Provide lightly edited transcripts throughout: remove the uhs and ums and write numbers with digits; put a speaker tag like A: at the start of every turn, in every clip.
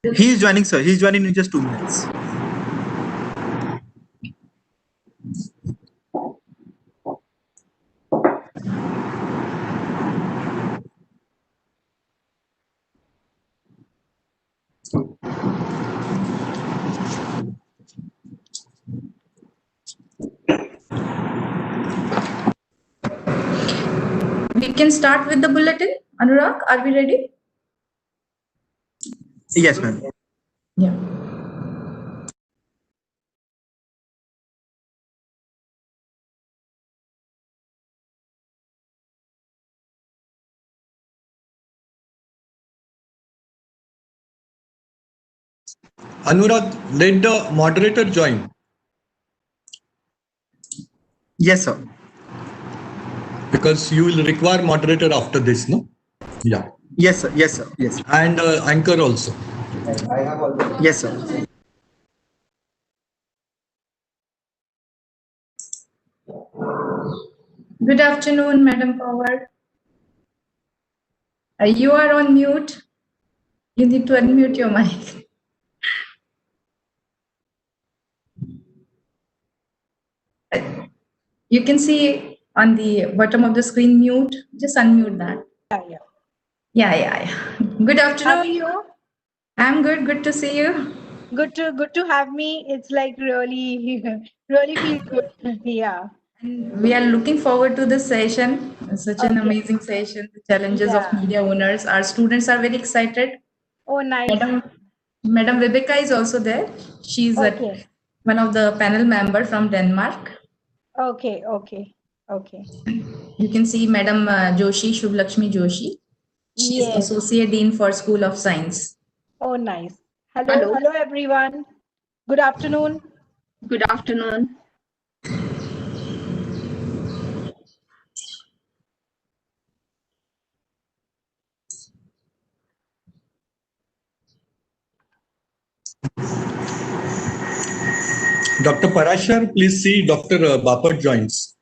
A: He is joining, sir. He is joining in just 2 minutes.
B: We can start with the bulletin. Anurag, are we ready?
A: Yes, ma'am.
B: Yeah.
C: Anurag, let the moderator join
A: Yes, sir.
C: because you will require moderator after this, no? Yeah.
A: Yes, sir. Yes, sir. Yes.
C: And anchor also.
A: Yes, sir.
B: Good afternoon, Madam Power. You are on mute. You need to unmute your mic. You can see on the bottom of the screen mute. Just unmute that.
D: Yeah.
B: Yeah. Good afternoon.
D: How are you?
B: I'm good. Good to see you.
D: Good to have me. It's like really really feel good. Yeah.
B: And we are looking forward to this session. Such an
D: Okay.
B: amazing session. The challenges of
D: Yeah.
B: media owners. Our students are very excited.
D: Oh, nice.
B: Madam Vibeka is also there. She's
D: Okay.
B: one of the panel member from Denmark.
D: Okay.
B: You can see Madam Joshi, Shubh Lakshmi Joshi. She's
D: Yes.
B: Associate Dean for School of Science.
D: Oh, nice. Hello everyone. Good afternoon.
E: Good afternoon.
C: Dr. Parashar, please see Dr. Bapat joins.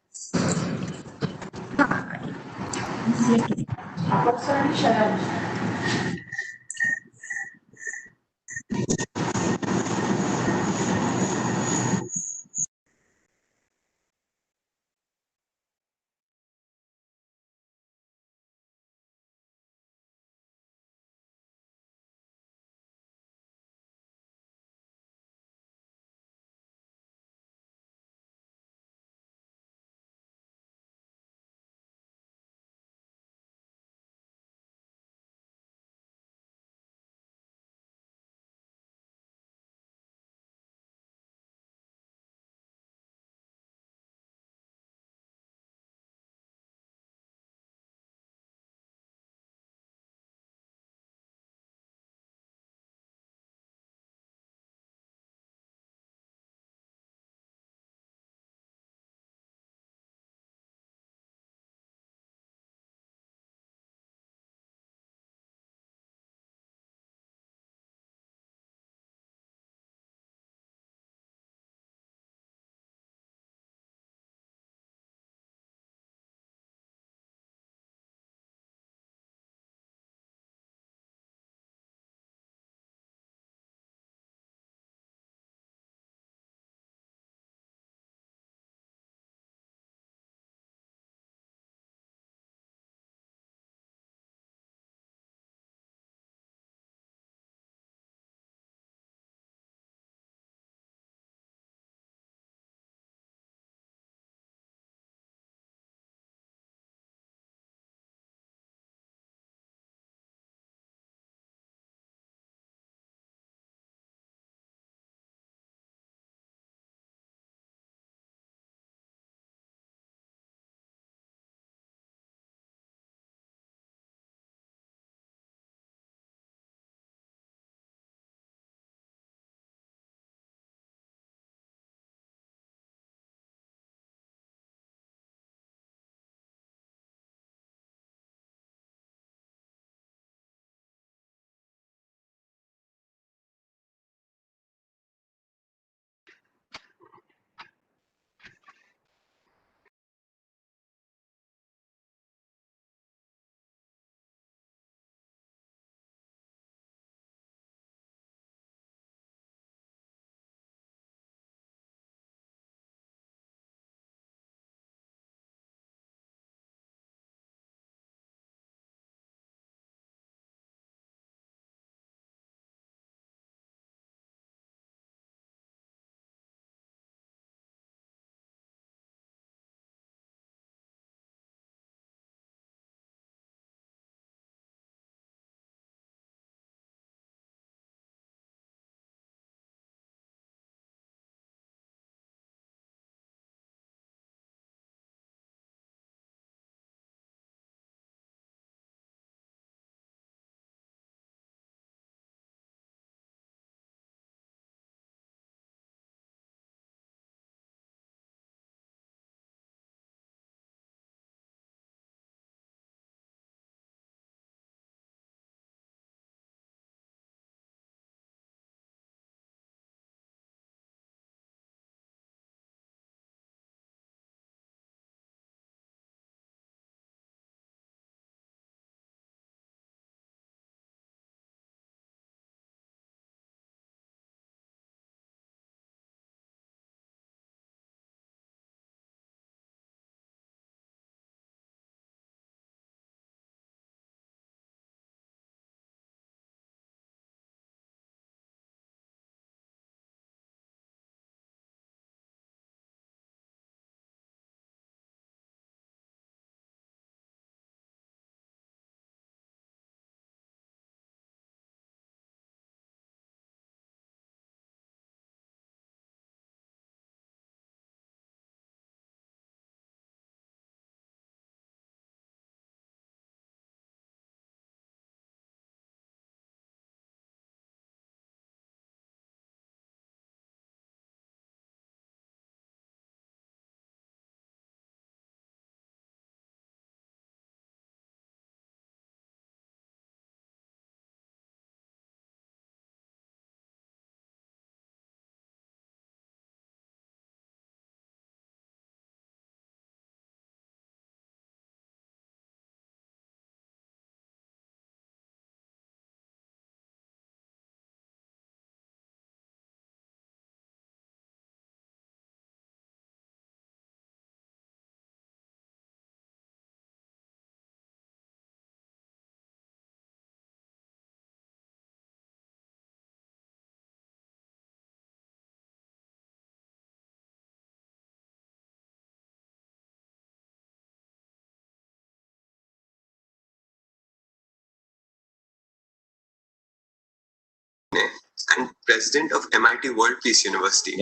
F: and President of MIT World Peace University,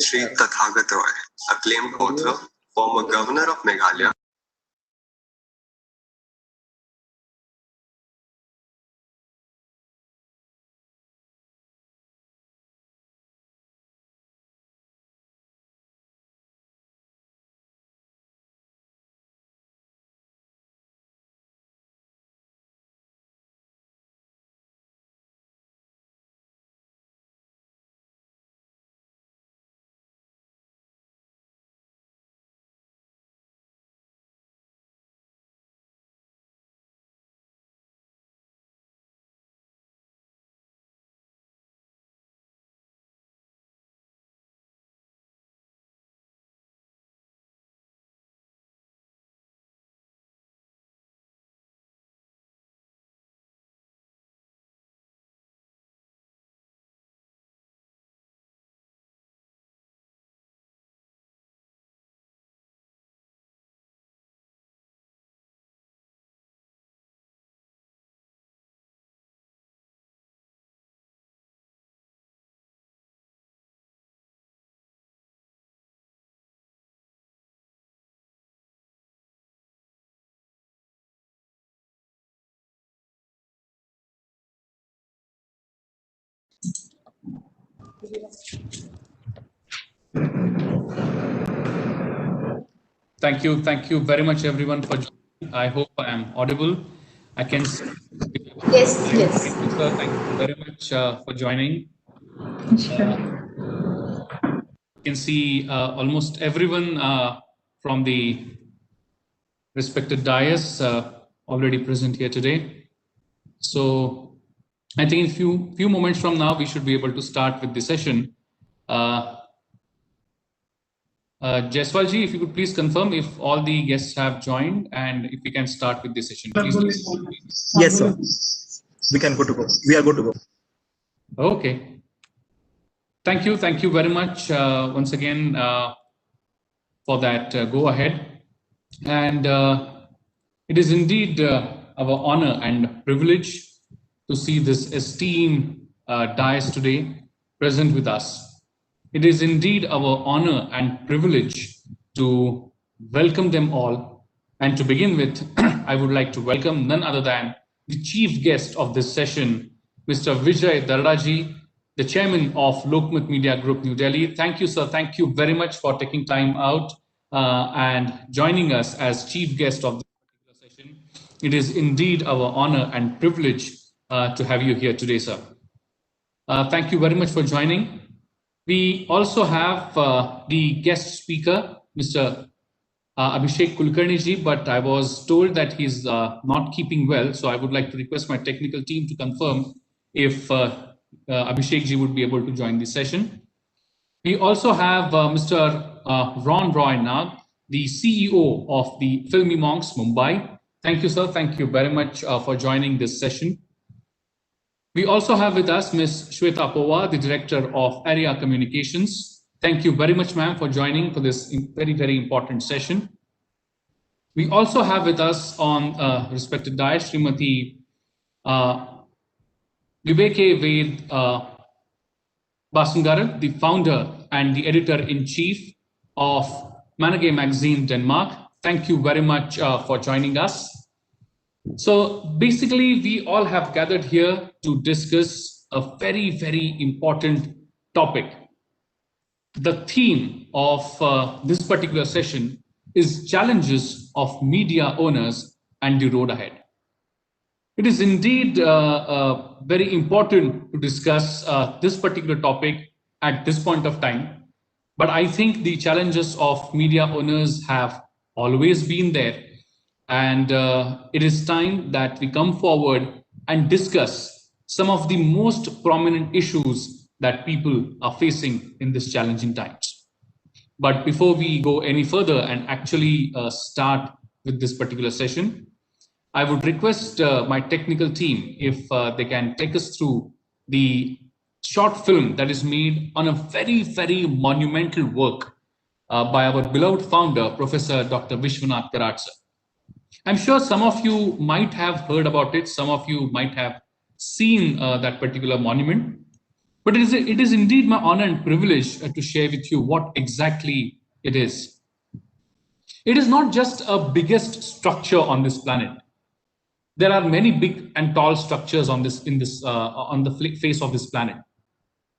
F: Sri Tathagat Roy, acclaimed author, former Governor of Meghalaya.
G: Thank you very much, everyone, for joining. I hope I am audible. I can see.
B: Yes,
G: Thank
B: yes.
G: you, sir. Thank you very much for joining. You can see almost everyone from the respected dais already present here today. So I think in few moments from now, we should be able to start with the session. Jaiswalji, if you could please confirm if all the guests have joined and if we can start with the session. Please.
A: Yes, sir. We can go to go. We are good to go.
G: Okay. Thank you very much once again for that go ahead. And it is indeed our honor and privilege to see this esteemed dais today present with us. It is indeed our honor and privilege to welcome them all. And to begin with, I would like to welcome none other than the chief guest of this session, Mr. Vijay Dardaji, the chairman of Lokmat Media Group, New Delhi. Thank you, sir. Thank you very much for taking time out and joining us as chief guest of this particular session. It is indeed our honor and privilege to have you here today, sir. Thank you very much for joining. We also have the guest speaker, Mr. Abhishek Kulkarni ji, but I was told that he's not keeping well, so I would like to request my technical team to confirm if Abhishek ji would be able to join this session. We also have Mr. Ron Roy Nag, the CEO of the Filmy Monks, Mumbai. Thank you, sir. Thank you very much for joining this session. We also have with us Ms. Shweta Pova, the Director of Area Communications. Thank you very much, ma'am, for joining for this very important session. We also have with us on respected dais, Srimati Viveke Ved Basungaran, the founder and the editor-in-chief of Manage Magazine, Denmark. Thank you very much for joining us. So basically, we all have gathered here to discuss a very important topic. The theme of this particular session is challenges of media owners and the road ahead. It is indeed very important to discuss this particular topic at this point of time. But I think the challenges of media owners have always been there. And it is time that we come forward and discuss some of the most prominent issues that people are facing in these challenging times. But before we go any further and actually start with this particular session, I would request my technical team if they can take us through the short film that is made on a very monumental work by our beloved founder, Professor Dr. Vishwanath Karat. I'm sure some of you might have heard about it. Some of you might have seen that particular monument. But it is indeed my honor and privilege to share with you what exactly it is. It is not just a biggest structure on this planet. There are many big and tall structures on the face of this planet.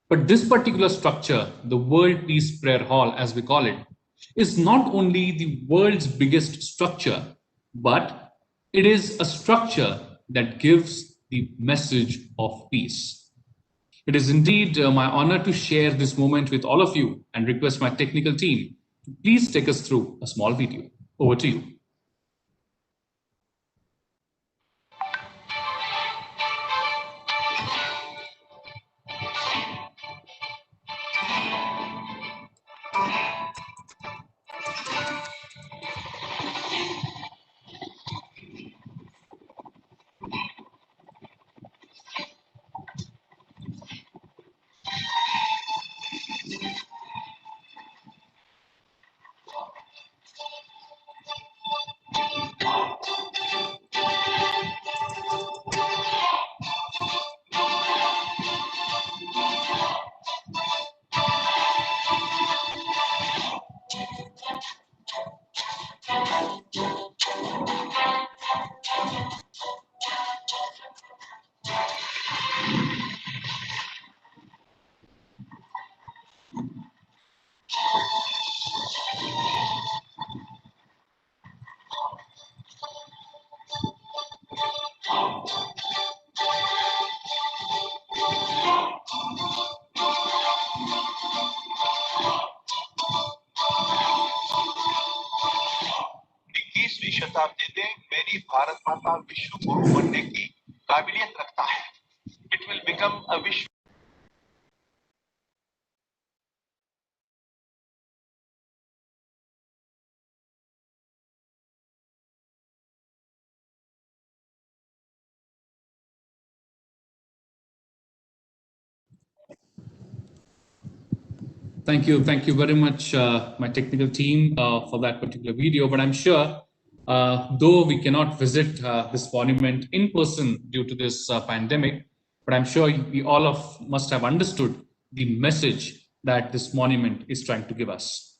G: But this particular structure, the World Peace Prayer Hall, as we call it, is not only the world's biggest structure, but it is a structure that gives the message of peace. It is indeed my honor to share this moment with all of you and request my technical team to please take us through a small video. Over to you.
H: शताब्दी में मेरी भारत माता विश्व गुरु बनने की काबिलियत रखता है. It will become a विश्व
G: Thank you very much, my technical team, for that particular video. But I'm sure, though we cannot visit this monument in person due to this pandemic, but I'm sure we all must have understood the message that this monument is trying to give us.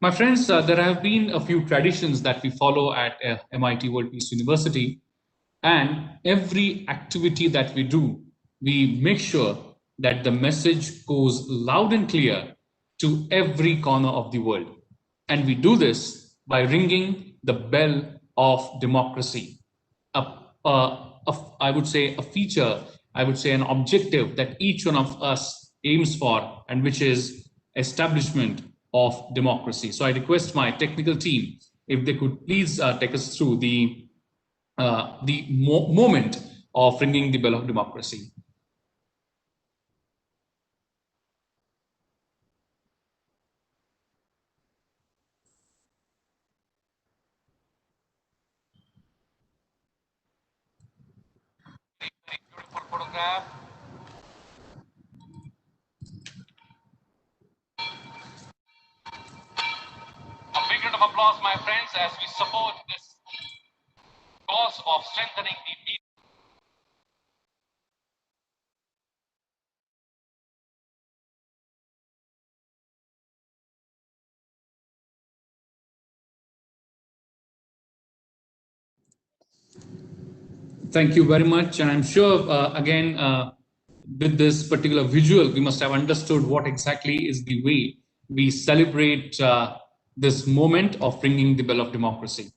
G: My friends, there have been a few traditions that we follow at MIT World Peace University, and every activity that we do, we make sure that the message goes loud and clear to every corner of the world. And we do this by ringing the bell of democracy. I would say a feature, I would say an objective that each one of us aims for, and which is establishment of democracy. So I request my technical team, if they could please take us through the moment of ringing the bell of democracy.
H: beautiful photograph. A big round of applause, my friends, as we support this cause of strengthening the peace.
G: Thank you very much. And I'm sure, again, with this particular visual, we must have understood what exactly is the way we celebrate this moment of ringing the bell of democracy.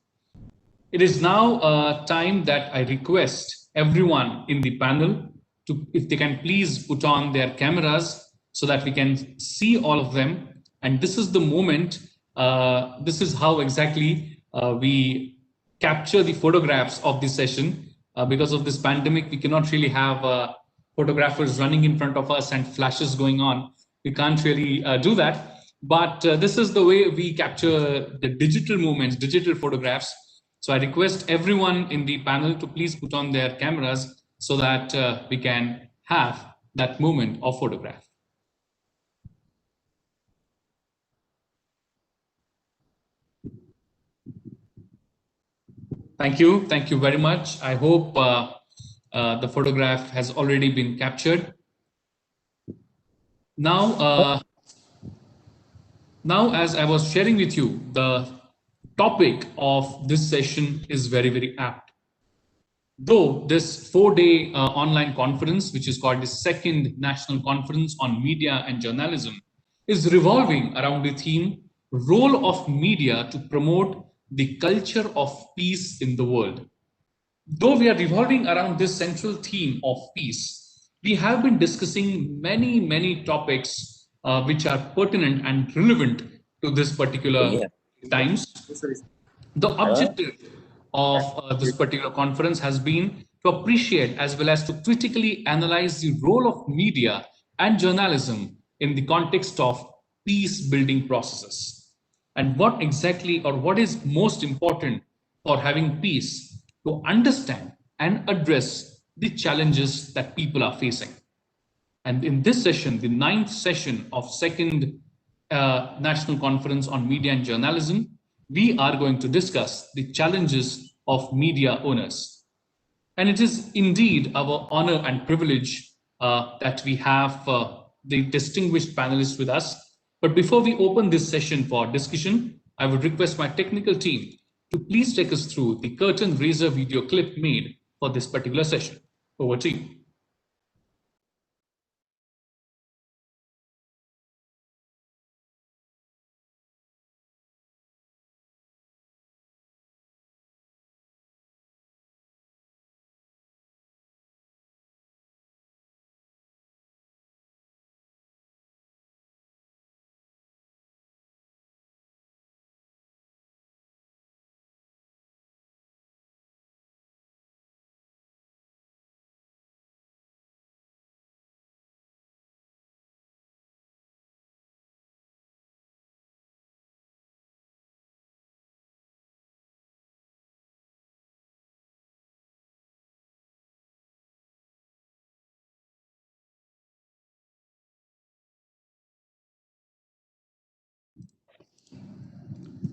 G: It is now time that I request everyone in the panel to, if they can please put on their cameras so that we can see all of them. And this is the moment, this is how exactly we capture the photographs of this session. Because of this pandemic, we cannot really have photographers running in front of us and flashes going on. We can't really do that. But this is the way we capture the digital moments, digital photographs. So I request everyone in the panel to please put on their cameras so that we can have that moment of photograph. Thank you very much. I hope The photograph has already been captured. Now, as I was sharing with you, the topic of this session is very, very apt. Though this 4-day online conference, which is called the second National Conference on Media and Journalism, is revolving around the theme, Role of Media to Promote the Culture of Peace in the World. Though we are revolving around this central theme of peace, we have been discussing many topics which are pertinent and relevant to this particular times. The objective of this particular conference has been to appreciate as well as to critically analyze the role of media and journalism in the context of peace building processes. And what exactly or what is most important for having peace, to understand and address the challenges that people are facing. And in this session, the 9th session of second National Conference on Media and Journalism, we are going to discuss the challenges of media owners. And it is indeed our honor and privilege that we have the distinguished panelists with us. But before we open this session for discussion, I would request my technical team to please take us through the curtain raiser video clip made for this particular session. Over to you.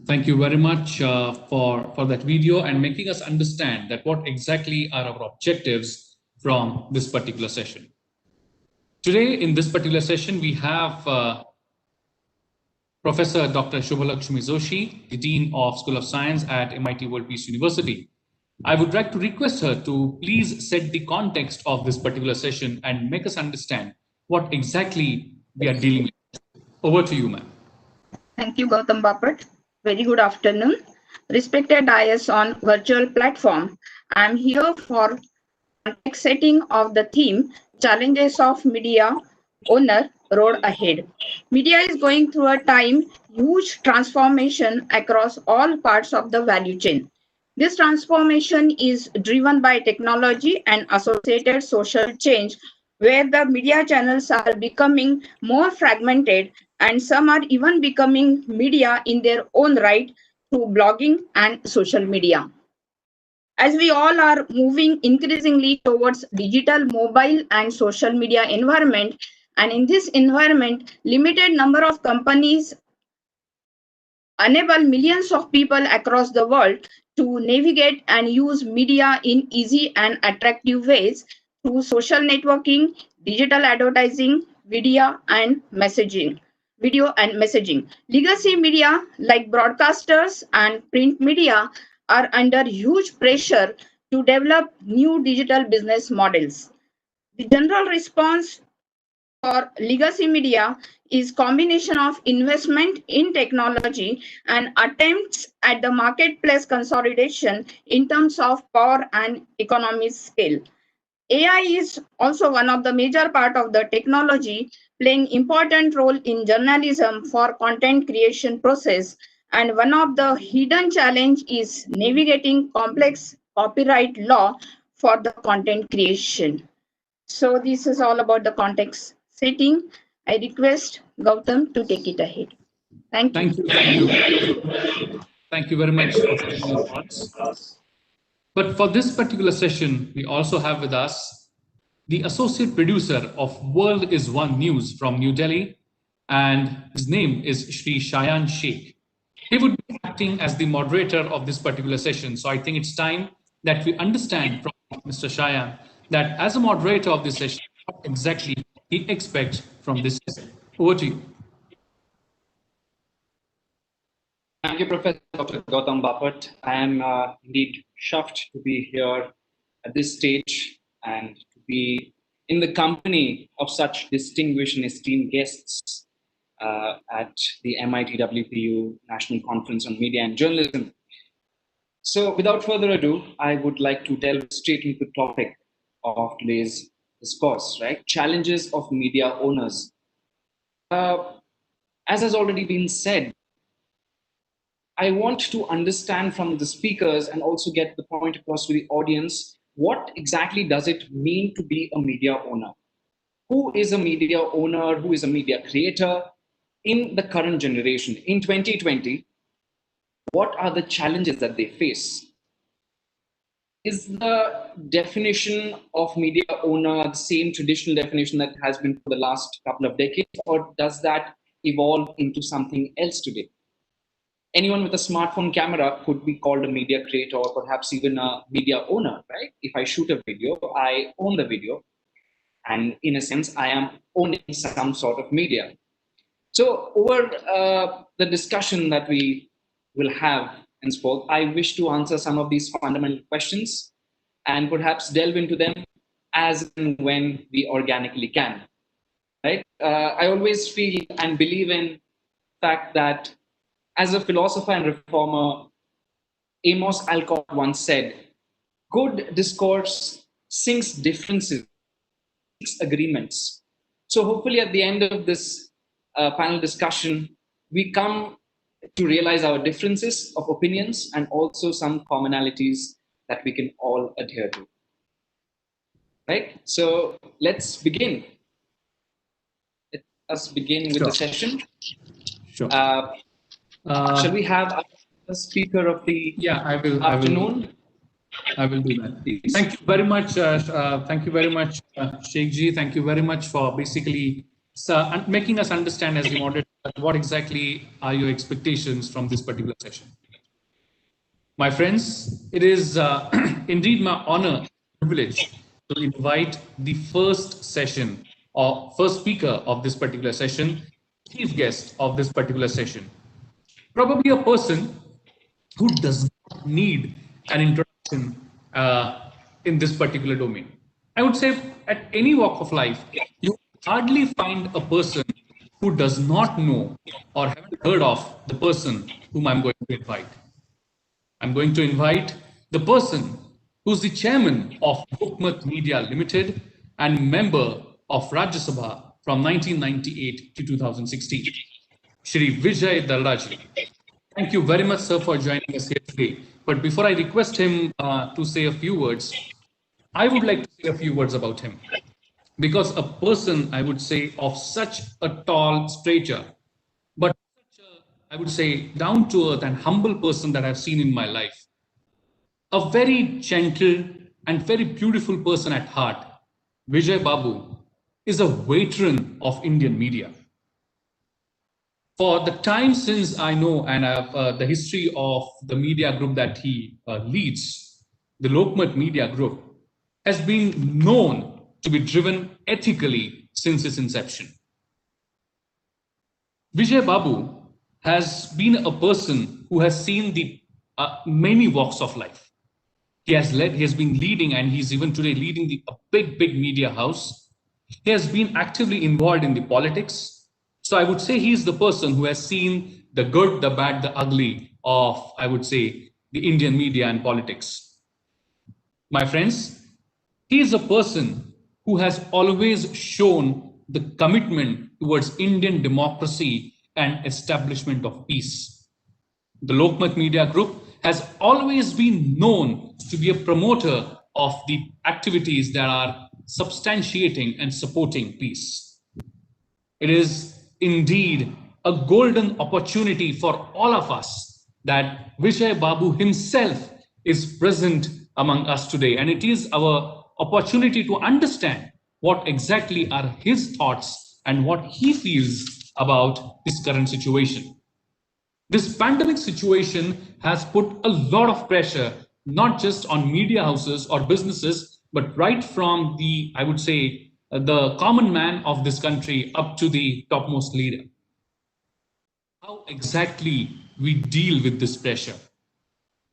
G: Thank you very much for that video and making us understand that what exactly are our objectives from this particular session. Today, in this particular session, we have Professor Dr. Shubhalakshmi Joshi, the Dean of School of Science at MIT World Peace University. I would like to request her to please set the context of this particular session and make us understand what exactly we are dealing with. Over to you, ma'am.
E: Thank you, Gautam Bapat. Very good afternoon. Respected IS on virtual platform, I am here for context setting of the theme, Challenges of Media Owner Road Ahead. Media is going through a huge transformation across all parts of the value chain. This transformation is driven by technology and associated social change, where the media channels are becoming more fragmented and some are even becoming media in their own right through blogging and social media. As we all are moving increasingly towards digital, mobile, and social media environment, and in this environment, limited number of companies enable millions of people across the world to navigate and use media in easy and attractive ways through social networking, digital advertising, video and messaging. Legacy media like broadcasters and print media are under huge pressure to develop new digital business models. The general response for legacy media is combination of investment in technology and attempts at the marketplace consolidation in terms of power and economy scale. AI is also one of the major part of the technology, playing important role in journalism for content creation process. And one of the hidden challenge is navigating complex copyright law for the content creation. So this is all about the context setting. I request Gautam to take it ahead. Thank you.
G: Thank you very much for sharing your thoughts. But for this particular session, we also have with us the associate producer of World is One News from New Delhi, and his name is Shri Shayan Sheikh. He would be acting as the moderator of this particular session. So I think it's time that we understand from Mr. Shayan that as a moderator of this session, what exactly he expects from this session. Over to you.
I: Thank you, Professor Dr. Gautam Bapat. I am indeed chuffed to be here at this stage and to be in the company of such distinguished and esteemed guests at the MIT WPU National Conference on Media and Journalism. So without further ado, I would like to delve straight into the topic of today's discourse, right? Challenges of media owners. As has already been said, I want to understand from the speakers and also get the point across to the audience, what exactly does it mean to be a media owner? Who is a media owner? Who is a media creator in the current generation? In 2020, what are the challenges that they face? Is the definition of media owner the same traditional definition that has been for the last couple of decades, or does that evolve into something else today? Anyone with a smartphone camera could be called a media creator or perhaps even a media owner, right? If I shoot a video, I own the video. And in a sense, I am owning some sort of media. So over the discussion that we will have henceforth, I wish to answer some of these fundamental questions and perhaps delve into them as and when we organically can, right? I always feel and believe in the fact that as a philosopher and reformer, Amos Alcott once said, good discourse sinks differences, seeks agreements. So hopefully at the end of this panel discussion, we come to realize our differences of opinions and also some commonalities that we can all adhere to. Right? So let's begin. Let us begin with the session.
G: Sure.
I: Shall we have a speaker of the afternoon?
G: I will do that. Please. Thank you very much. Thank you very much, Sheikh Ji. Thank you very much for basically making us understand as the moderator what exactly are your expectations from this particular session. My friends, it is indeed my honor and privilege to invite the first session or first speaker of this particular session, chief guest of this particular session. Probably a person who does not need an introduction in this particular domain. I would say at any walk of life, you hardly find a person who does not know or haven't heard of the person whom I'm going to invite. I'm going to invite the person who's the chairman of Lokmat Media Limited and member of Rajya Sabha from 1998 to 2016, Shri Vijay Dardaji. Thank you very much, sir, for joining us here today. But before I request him to say a few words, I would like to say a few words about him. Because a person, I would say, of such a tall stature, but such a, I would say, down-to-earth and humble person that I've seen in my life, a very gentle and very beautiful person at heart, Vijay Babu is a veteran of Indian media. For the time since I know and I have the history of the media group that he leads, the Lokmat Media Group has been known to be driven ethically since its inception. Vijay Babu has been a person who has seen the many walks of life. He has been leading, and he's even today leading a big media house. He has been actively involved in the politics. So I would say he's the person who has seen the good, the bad, the ugly of, I would say, the Indian media and politics. My friends, he is a person who has always shown the commitment towards Indian democracy and establishment of peace. The Lokmat Media Group has always been known to be a promoter of the activities that are substantiating and supporting peace. It is indeed a golden opportunity for all of us that Vijay Babu himself is present among us today. And it is our opportunity to understand what exactly are his thoughts and what he feels about this current situation. This pandemic situation has put a lot of pressure, not just on media houses or businesses, but right from the, I would say, the common man of this country up to the topmost leader. How exactly we deal with this pressure?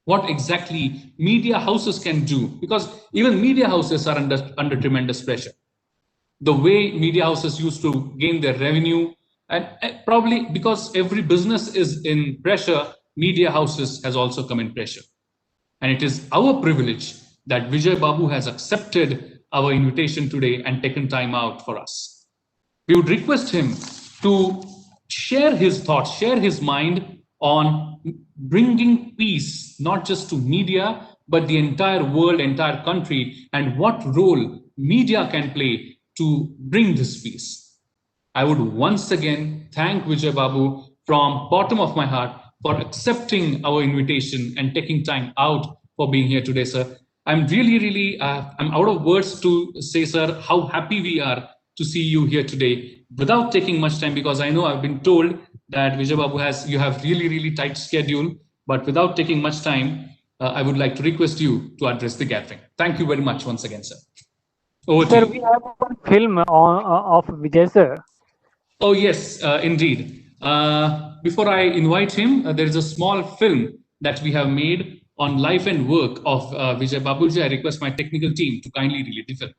G: What exactly media houses can do? Because even media houses are under tremendous pressure. The way media houses used to gain their revenue, and probably because every business is in pressure, media houses has also come in pressure. And it is our privilege that Vijay Babu has accepted our invitation today and taken time out for us. We would request him to share his thoughts, share his mind on bringing peace, not just to media, but the entire world, entire country, and what role media can play to bring this peace. I would once again thank Vijay Babu from bottom of my heart for accepting our invitation and taking time out for being here today, sir. I'm really, I'm out of words to say, sir, how happy we are to see you here today without taking much time, because I know I've been told that Vijay Babu you have really tight schedule, but without taking much time, I would like to request you to address the gathering. Thank you very much once again, sir. Over to
J: Sir,
G: you.
J: we have one film of Vijay sir.
G: Oh, yes, indeed. Before I invite him, there is a small film that we have made on life and work of Vijay Babuji. I request my technical team to kindly relay the film.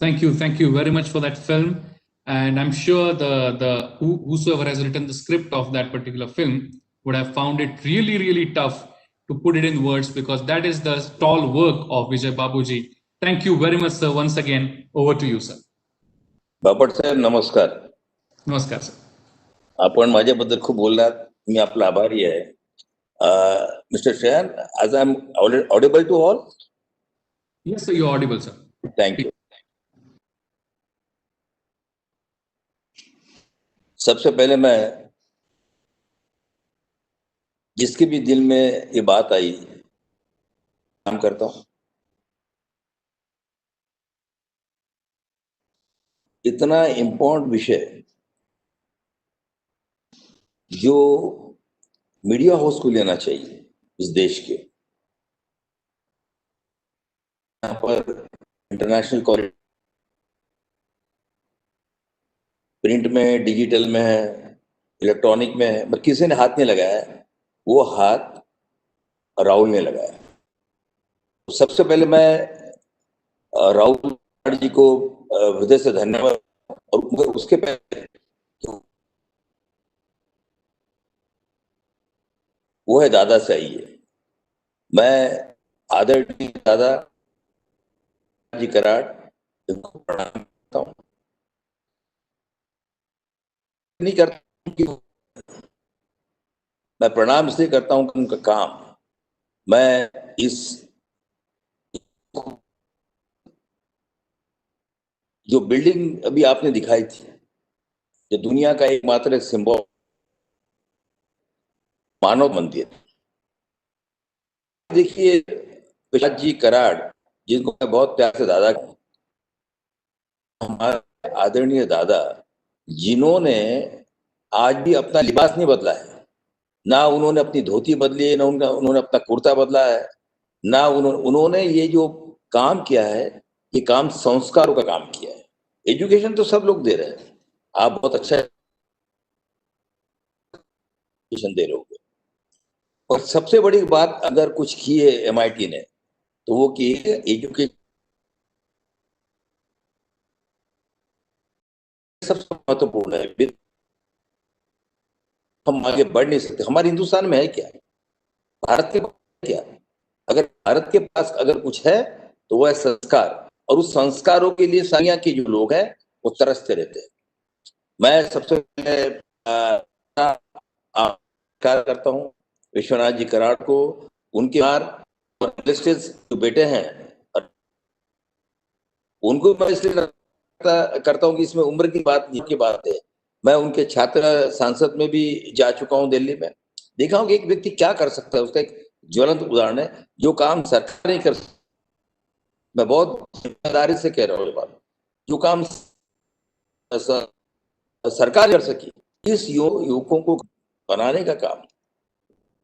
G: Thank you very much for that film. And I'm sure whosoever has written the script of that particular film would have found it really tough to put it in words, because that is the tall work of Vijay Babuji. Thank you very much, sir. Once again, over to you, sir.
K: Bapat साहेब नमस्कार.
G: नमस्कार, sir.
K: आपण माझ्याबद्दल खूप बोललात, मी आपला आभारी आहे. Mr. Shayan, as I'm audible to all?
G: Yes, sir, you're audible, sir.
K: Thank you. सबसे पहले मैं जिसके भी दिल में ये बात आई काम करता हूं. इतना इम्पोर्टेंट विषय जो मीडिया हाउस को लेना चाहिए इस देश के, यहाँ पर इंटरनेशनल कॉरिडोर प्रिंट में, डिजिटल में है, इलेक्ट्रॉनिक में है, पर किसी ने हाथ नहीं लगाया. वो हाथ राहुल ने लगाया. तो सबसे पहले मैं राहुल जी को हृदय से धन्यवाद, और उसके पहले वो है दादा चाहिए. मैं आदरणीय दादा जी कराड़ इनको प्रणाम करता हूँ. नहीं करता कि मैं प्रणाम इसलिए करता हूँ कि उनका काम, मैं इस जो बिल्डिंग अभी आपने दिखाई थी, जो दुनिया का एकमात्र सिंबल मानव मंदिर, देखिए विशाल जी कराड़ जिनको मैं बहुत प्यार से दादा, हमारे आदरणीय दादा जिन्होंने आज भी अपना लिबास नहीं बदला है, ना उन्होंने अपनी धोती बदली है, ना उन्होंने अपना कुर्ता बदला है, ना उन्होंने ये जो काम किया है, ये काम संस्कारों का काम किया है। एजुकेशन तो सब लोग दे रहे हैं, आप बहुत अच्छा एजुकेशन दे रहे हो, और सबसे बड़ी बात अगर कुछ की है MIT ने, तो वो की एजुकेशन सबसे महत्वपूर्ण है। हम आगे बढ़ नहीं सकते। हमारे हिंदुस्तान में है क्या, भारत के पास क्या? अगर भारत के पास अगर कुछ है तो वह है संस्कार, और उस संस्कारों के लिए दुनिया के जो लोग हैं वो तरसते रहते हैं। मैं सबसे पहले नमस्कार करता हूँ विश्वनाथ जी कराड़ को, उनके जो बेटे हैं उनको मैं इसलिए करता हूँ कि इसमें उम्र की बात है। मैं उनके छात्र सांसद में भी जा चुका हूँ दिल्ली में, देखा हूँ कि एक व्यक्ति क्या कर सकता है, उसका एक ज्वलंत उदाहरण है जो काम सरकार नहीं कर सकती। मैं बहुत जिम्मेदारी से कह रहा हूँ ये बात, जो काम सरकार कर सकी, इस युवकों को बनाने का काम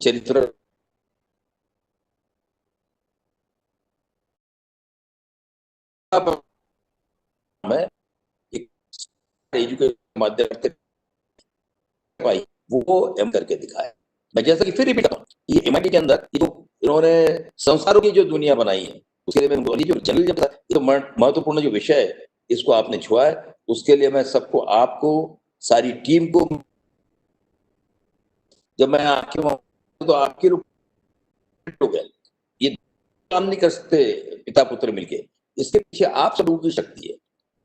K: चरित्र में एक एजुकेशन माध्यम से पाई, वो एम करके दिखाया। मैं जैसा कि फिर रिपीट करता हूँ, ये MIT के अंदर ये जो इन्होंने संसारों की जो दुनिया बनाई है, उसके लिए मैं जो जर्नलिज्म था, ये तो महत्वपूर्ण जो विषय है, इसको आपने छुआ है, उसके लिए मैं सबको, आपको, सारी टीम को, जब मैं आपके तो आपके लोग गए, ये काम नहीं कर सकते पिता पुत्र मिलके, इसके पीछे आप सब लोगों की शक्ति है,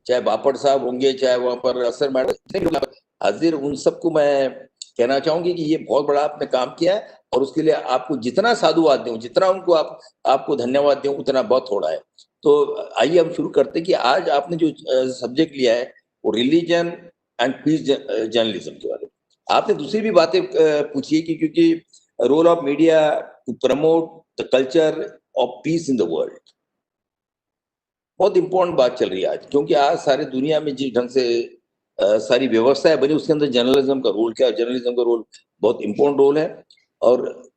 K: चाहे बापट साहब होंगे, चाहे वहां पर असर मैडम हाजिर, उन सबको मैं कहना चाहूंगी कि ये बहुत बड़ा आपने काम किया है, और उसके लिए आपको जितना साधुवाद दूं, जितना उनको आपको धन्यवाद दूं, उतना बहुत थोड़ा है। तो आइए हम शुरू करते हैं कि आज आपने जो सब्जेक्ट लिया है वो रिलीजन एंड पीस जर्नलिज्म के बारे में। आपने दूसरी भी बातें पूछी है कि क्योंकि role of media to promote the culture of peace in the world, बहुत इंपॉर्टेंट बात चल रही है आज, क्योंकि आज सारी दुनिया में जिस ढंग से सारी व्यवस्थाएं बनी, उसके अंदर जर्नलिज्म का रोल क्या है? जर्नलिज्म का रोल बहुत इंपॉर्टेंट रोल है, और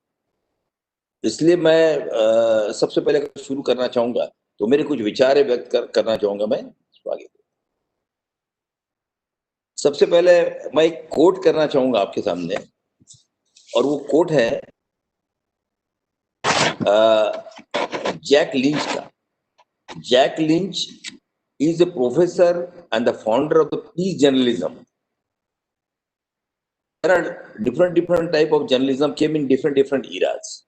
K: इसलिए मैं सबसे पहले शुरू करना चाहूंगा, तो मेरे कुछ विचार व्यक्त करना चाहूंगा मैं आगे। सबसे पहले मैं एक कोट करना चाहूंगा आपके सामने, और वो कोट है जैक लिंच का। Jack Lynch is a professor and the founder of the peace journalism. There are different type of journalism came in different eras.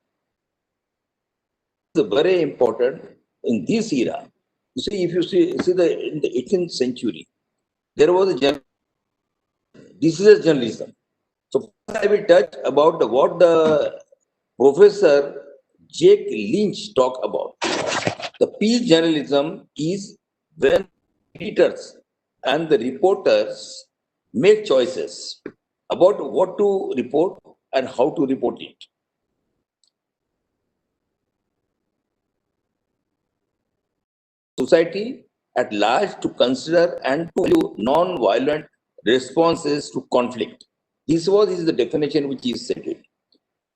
K: It's very important in this era. You see, if you see in the 18th century, there was a this is a journalism. So I will touch about what the Professor Jake Lynch talk about. The peace journalism is when editors and the reporters make choices about what to report and how to report it. Society at large to consider and to value non-violent responses to conflict. This is the definition which is said.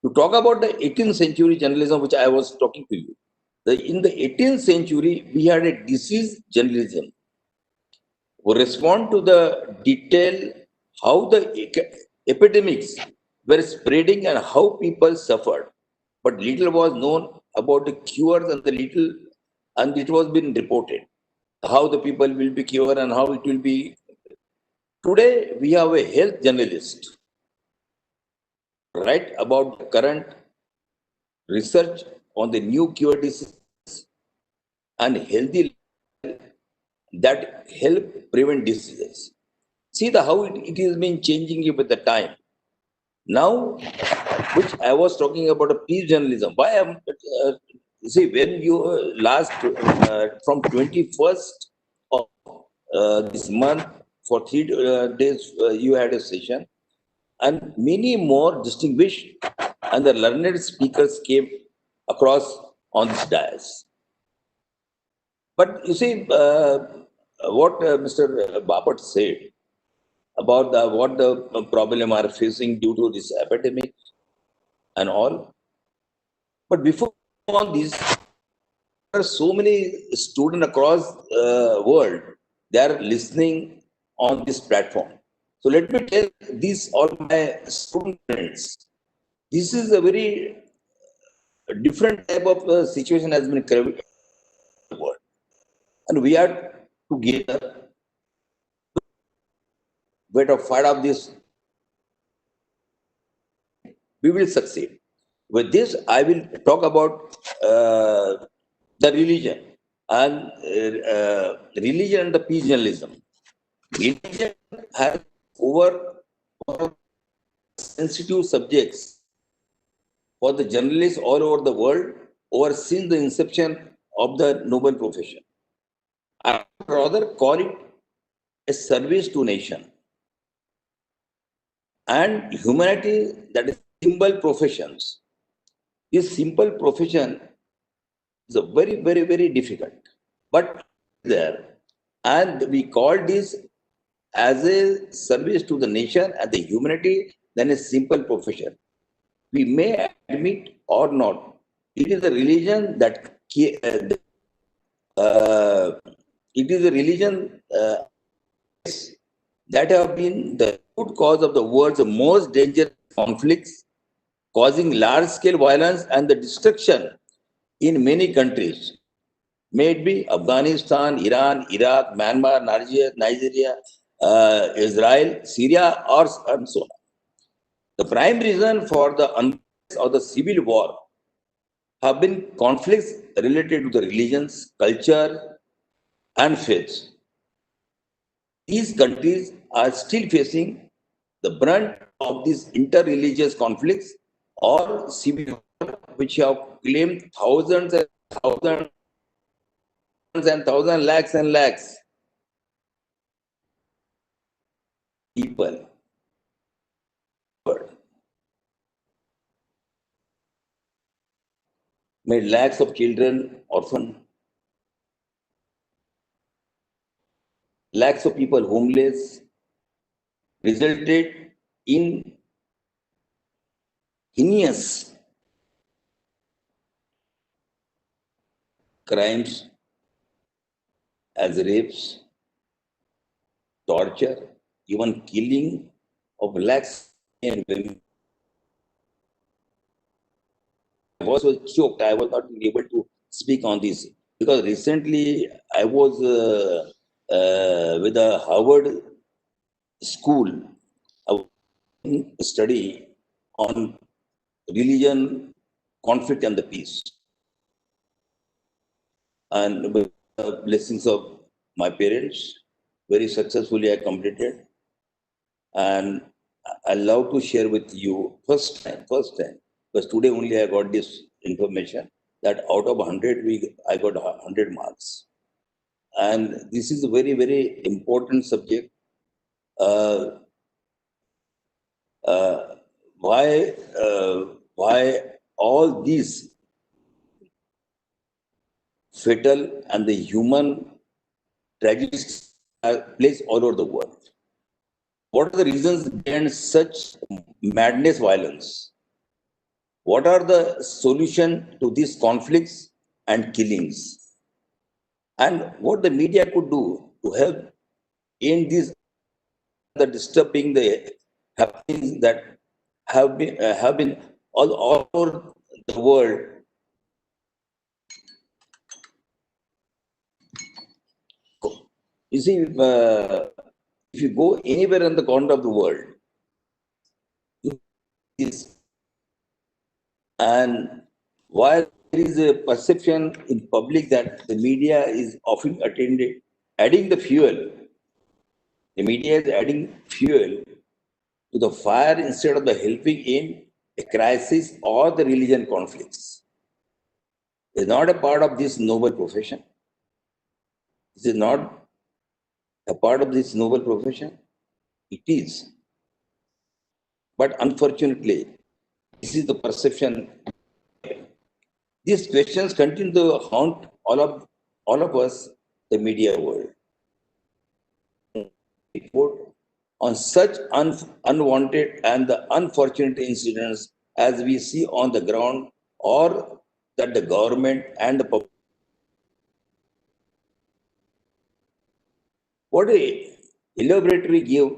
K: To talk about the 18th century journalism, which I was talking to you, in the 18th century, we had a disease journalism who respond to the detail how the epidemics were spreading and how people suffered, but little was known about the cures and it was been reported how the people will be cured and how it will be. Today we have a health journalist write about the current research on the new cure disease and healthy that help prevent diseases. See how it has been changing with the time. Now, which I was talking about a peace journalism. Why am see when you last from 21st of this month for 3 days you had a session, and many more distinguished and the learned speakers came across on this dais. But you see what Mr. Bapat said, about what the problem are facing due to this epidemic and all. But before on this, there are so many students across world, they are listening on this platform. So let me tell these all my student friends. This is a very different type of situation has been created in the world, and we are together way to fight off this. We will succeed. With this, I will talk about the religion and religion and the peace journalism. Religion has over sensitive subjects for the journalists all over the world over since the inception of the noble profession. I would rather call it a service to nation and humanity, that is simple professions. This simple profession is a very, very, very difficult. But there, and we call this as a service to the nation and the humanity than a simple profession. We may admit or not, it is a religion that it is a religion that have been the root cause of the world's most dangerous conflicts, causing large-scale violence and the destruction in many countries. May it be Afghanistan, Iran, Iraq, Myanmar, Nigeria, Israel, Syria, or and so on. The prime reason for the unrest or the civil war have been conflicts related to the religions, culture, and faiths. These countries are still facing the brunt of these inter-religious conflicts or civil war, which have claimed thousands and thousands, lakhs and lakhs people. Made lakhs of children orphan, lakhs of people homeless, resulted in heinous crimes as rapes, torture, even killing of lakhs and women. I was so choked. I was not able to speak on this because recently I was with a Harvard school. I was study on religion, conflict, and the peace. And with the blessings of my parents, very successfully I completed. And I love to share with you first time, because today only I got this information that out of 100, I got 100 marks. And this is a very, very important subject. Why all these fatal and the human tragedies are placed all over the world? What are the reasons behind such madness, violence? What are the solution to these conflicts and killings? And what the media could do to help in this, the disturbing the happenings that have been all over the world. You see, if you go anywhere in the corner of the world, and while there is a perception in public that the media is often adding the fuel, the media is adding fuel to the fire instead of the helping in a crisis or the religion conflicts. It's not a part of this noble profession. This is not a part of this noble profession. It is. But unfortunately, this is the perception. These questions continue to haunt all of us, the media world. Report on such unwanted and the unfortunate incidents as we see on the ground, or that the government and the public. What a elaborate we give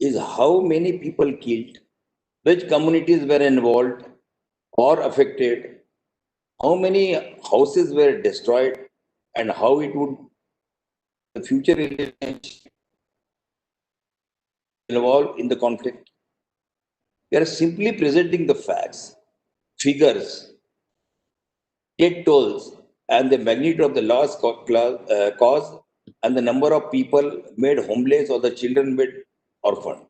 K: is how many people killed, which communities were involved or affected, how many houses were destroyed, and how it would the future relationship involved in the conflict. We are simply presenting the facts, figures, death tolls, and the magnitude of the loss caused, and the number of people made homeless or the children made orphaned.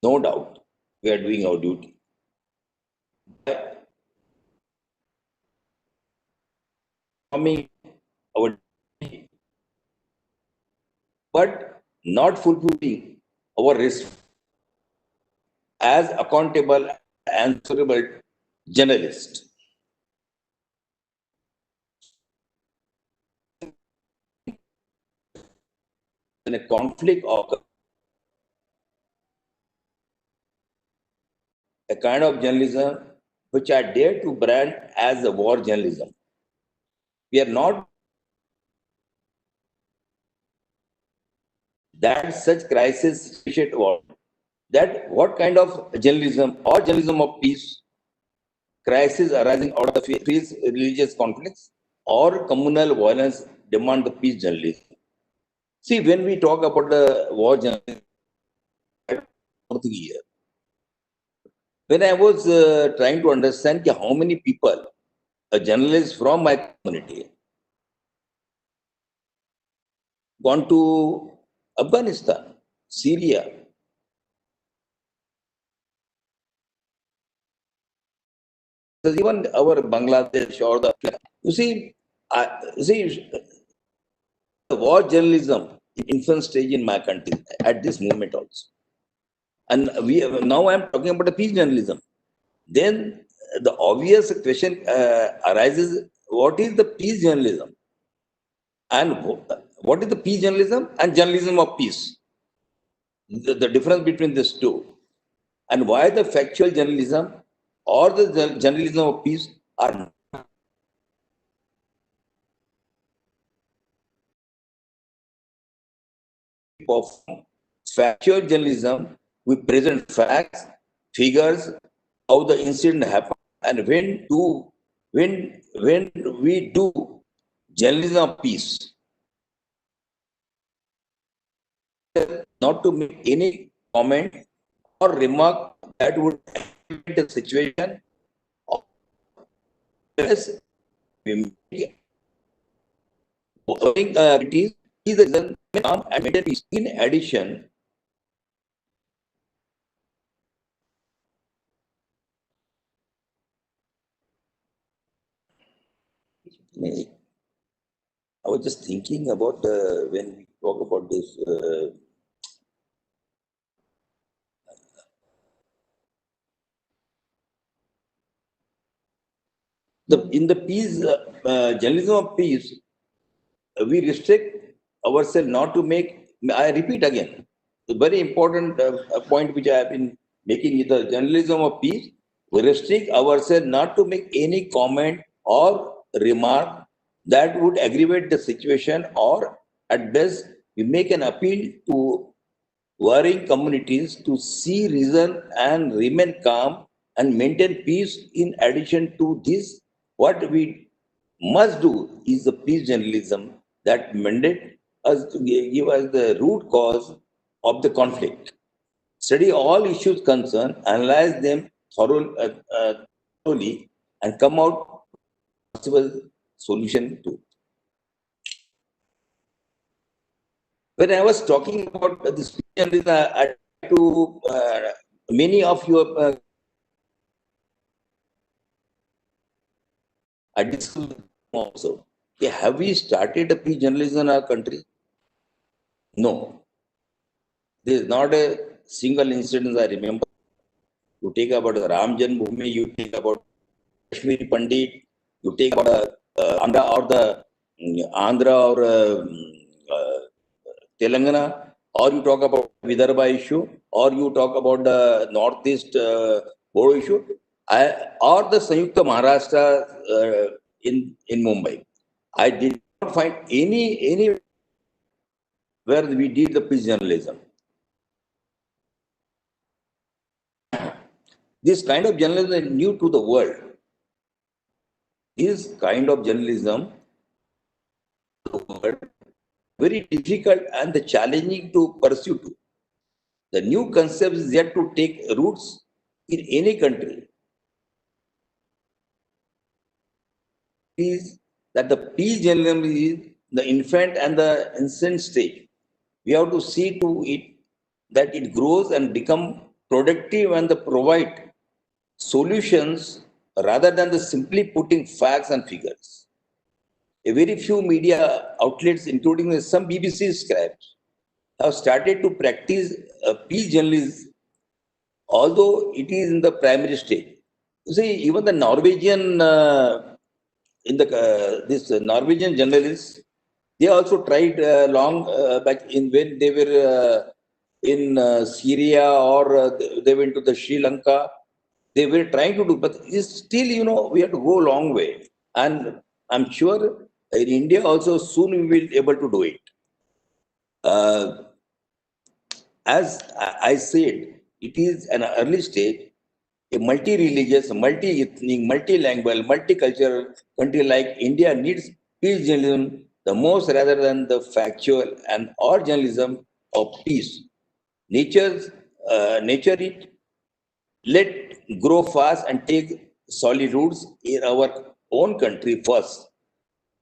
K: No doubt, we are doing our duty. Performing our duty, but not fulfilling our risk as accountable, answerable journalist. When a conflict occurs, a kind of journalism which I dare to brand as a war journalism. We are not that such crisis situation war. That what kind of journalism or journalism of peace, crisis arising out of peace, religious conflicts, or communal violence demand the peace journalism. See, when we talk about the war journalism, when I was trying to understand how many people, a journalist from my community, gone to Afghanistan, Syria, even our Bangladesh or the the war journalism in infant stage in my country at this moment also. And now I'm talking about the peace journalism. Then the obvious question arises: what is the peace journalism? And what is the peace journalism and journalism of peace? The difference between these two, and why the factual journalism or the journalism of peace are of factual journalism. We present facts, figures, how the incident happened, and when we do journalism of peace, not to make any comment or remark that would affect the situation. Yes, we make it is the and maintain peace. In addition, I was just thinking about when we talk about this. In the peace, journalism of peace, we restrict ourselves not to make. I repeat again, a very important point which I have been making is the journalism of peace. We restrict ourselves not to make any comment or remark that would aggravate the situation, or at best, we make an appeal to warring communities to see reason and remain calm and maintain peace. In addition to this, what we must do is the peace journalism that mandate us to give us the root cause of the conflict. Study all issues concerned, analyze them thoroughly, and come out with possible solution to. When I was talking about this peace journalism, I tried to many of your I discussed also. Okay, have we started a peace journalism in our country? No. There is not a single incident I remember. You take about the Ram Janmabhoomi, you take about Kashmiri Pandit, you take about Andhra or Telangana, or you talk about Vidarbha issue, or you talk about the Northeast Bodo issue, or the Sanyukta Maharashtra in Mumbai. I did not find any where we did the peace journalism. This kind of journalism is new to the world. This kind of journalism very difficult and the challenging to pursue too. The new concept is yet to take roots in any country. Is that the peace journalism is the infant and the infant stage. We have to see to it that it grows and become productive and provide solutions rather than the simply putting facts and figures. A very few media outlets, including some BBC scribes, have started to practice peace journalism, although it is in the primary stage. You see, even the Norwegian, this Norwegian journalists, they also tried long back in when they were in Syria or they went to the Sri Lanka. They were trying to do, but it's still, we have to go a long way. And I'm sure in India also soon we will be able to do it. As I said, it is an early stage. A multi-religious, multi-ethnic, multi-language, multicultural country like India needs peace journalism the most rather than the factual and or journalism of peace. Nature it, let grow fast and take solid roots in our own country first.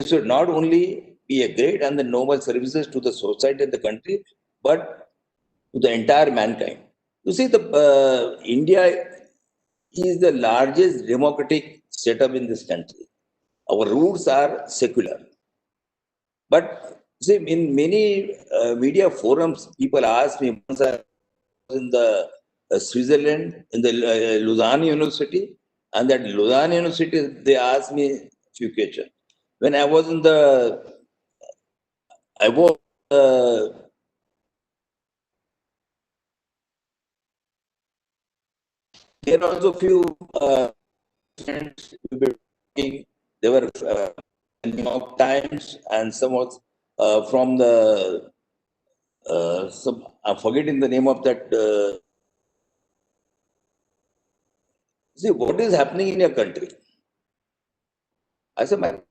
K: It should not only be a great and the noble services to the society and the country, but to the entire mankind. You see, the India is the largest democratic setup in this country. Our roots are secular. But see, in many media forums, people ask me, once I was in the Switzerland, in the Lausanne University, and that Lausanne University, they asked me a few questions. When I was in the, there are also few friends we were talking. They were New York Times and some was from the some I'm forgetting the name of that. See what is happening in your country. I said,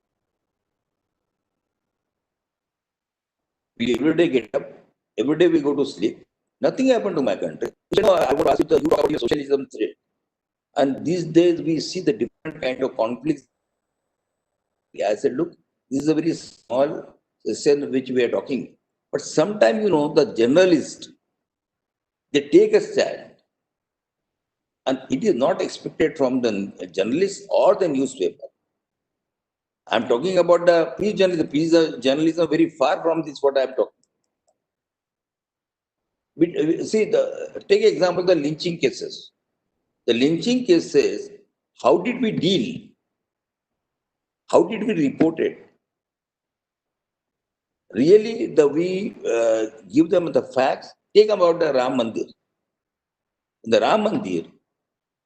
K: we every day get up, every day we go to sleep. Nothing happened to my country. I would ask you talk about your socialism threat. And these days we see the different kind of conflicts. I said, look, this is a very small session which we are talking. But sometimes, the journalist, they take a stand. And it is not expected from the journalist or the newspaper. I'm talking about the peace journalism. Peace journalism very far from this what I'm talking. See, take example the lynching cases. The lynching cases, how did we deal? How did we report it? Really, we give them the facts. Take about the Ram Mandir. In the Ram Mandir,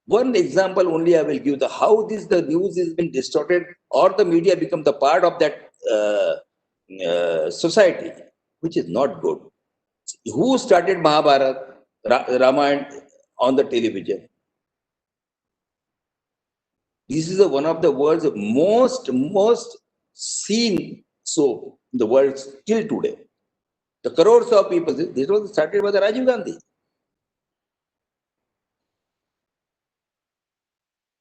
K: one example only I will give how the news is been distorted or the media become the part of that society, which is not good. Who started Mahabharata, Ramayana on the television? This is one of the world's most seen soap in the world still today. The crores of people, this was started by the Rajiv Gandhi.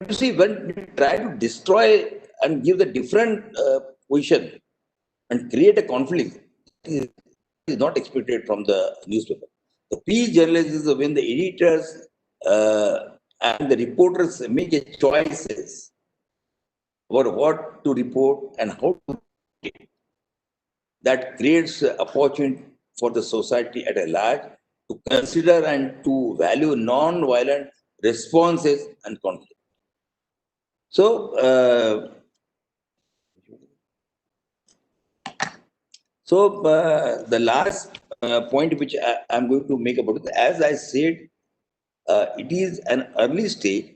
K: You see, when we try to destroy and give the different position and create a conflict, it is not expected from the newspaper. The peace journalism is when the editors and the reporters make a choices about what to report and how to report it. That creates opportunity for the society at a large to consider and to value non-violent responses and conflict. So, So the last point which I'm going to make about it, as I said, it is an early stage,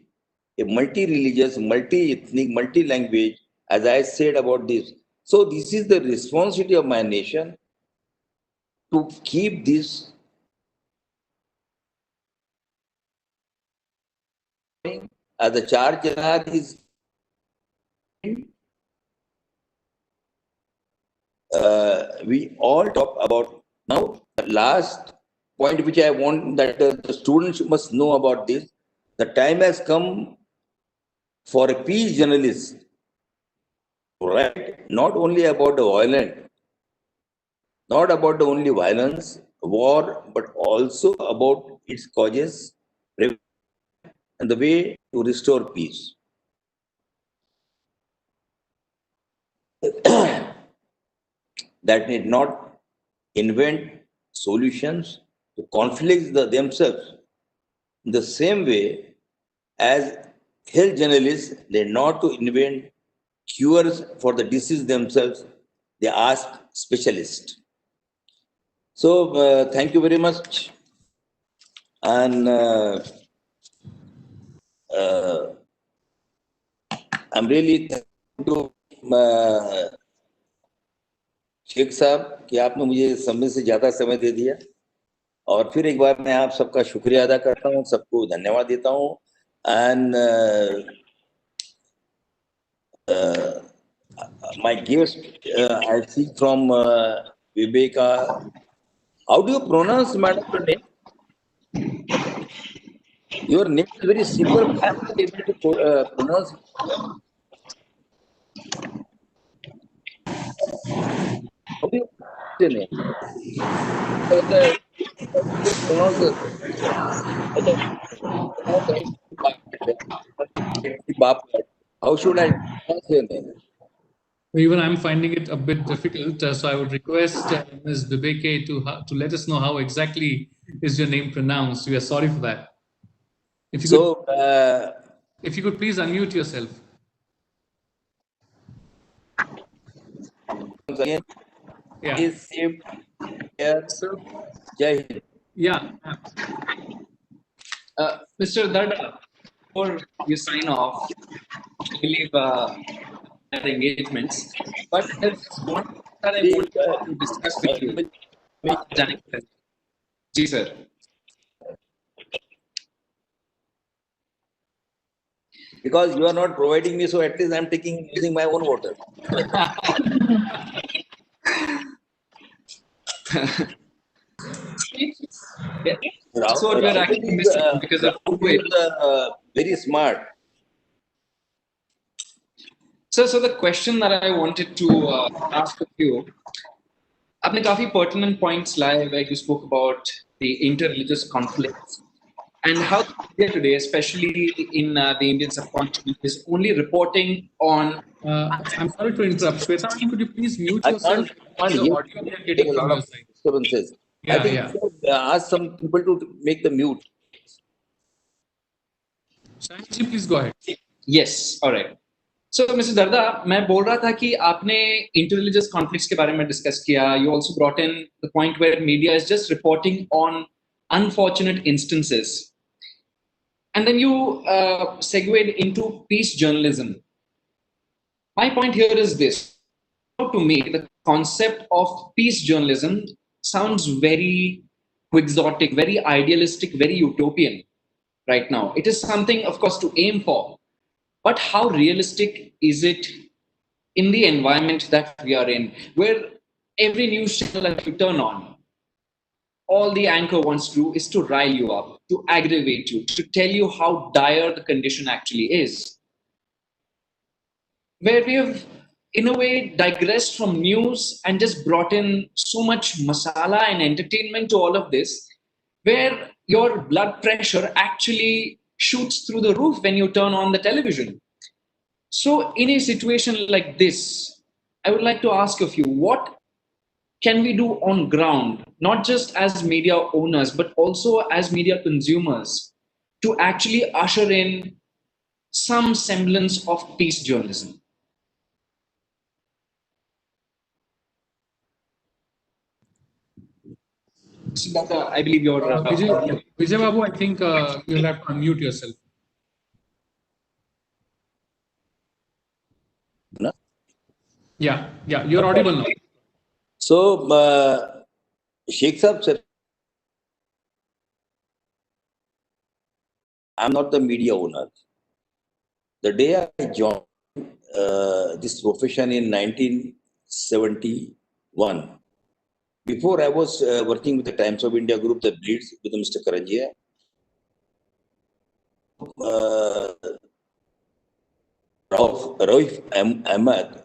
K: a multi-religious, multi-ethnic, multi-language, as I said about this. So this is the responsibility of my nation to keep this as the charge is we all talk about. Now the last point which I want that the students must know about this, the time has come for a peace journalist to write not only about the violent, not about the only violence, war, but also about its causes and the way to restore peace. That need not invent solutions to conflicts themselves. In the same way as health journalists, they not to invent cures for the disease themselves, they ask specialists. So thank you very much. And I'm really thankful to Sheikh साहब कि आपने मुझे समय से ज्यादा समय दे दिया और फिर एक बार मैं आप सबका शुक्रिया अदा करता हूँ, सबको धन्यवाद देता हूँ. And my guest, I see from Viveka. How do you pronounce, madam, your name? Your name is very simple. I am not able to pronounce. How do you pronounce your name? Pronounce How should I pronounce your name?
G: Even I'm finding it a bit difficult, so I would request Ms. Viveke to let us know how exactly is your name pronounced. We are sorry for that. If you could please unmute yourself.
K: Again,
G: yeah.
K: Is saved here. Jai Hind.
G: Yeah. Mr. Darda, before you sign off, I believe other engagements, but there's one that I want to discuss with you. Ji, sir.
K: Because you are not providing me, so at least I'm using my own water.
G: That's what we're actually missing because of
K: very smart.
I: So the question that I wanted to ask of you, आपने काफी pertinent points लाए where you spoke about the interreligious conflicts and how India today, especially in the Indian subcontinent, is only reporting on.
G: I'm sorry to interrupt, Shweta. Could you please mute yourself?
K: I can't hear a lot of disturbances.
G: Yeah,
K: I think you should ask some people to make the mute.
G: Shahid, please go ahead.
I: Yes, all right. So, Mr. Darda, मैं बोल रहा था कि आपने interreligious conflicts के बारे में discuss किया. You also brought in the point where media is just reporting on unfortunate instances. And then you segued into peace journalism. My point here is this. To me, the concept of peace journalism sounds very quixotic, very idealistic, very utopian right now. It is something, of course, to aim for. But how realistic is it in the environment that we are in, where every news channel that you turn on, all the anchor wants to do is to rile you up, to aggravate you, to tell you how dire the condition actually is. Where we have, in a way, digressed from news and just brought in so much masala and entertainment to all of this, where your blood pressure actually shoots through the roof when you turn on the television. So in a situation like this, I would like to ask of you, what can we do on ground, not just as media owners, but also as media consumers, to actually usher in some semblance of peace journalism? Siddhartha, I believe you're.
G: Vijay Babu, I think you'll have to unmute yourself.
K: No?
G: Yeah, you're audible now.
K: So, Sheikh Saab, sir, I'm not the media owner. The day I joined this profession in 1971, before I was working with the Times of India group that leads with Mr. Karanjia, Rauf Ahmad,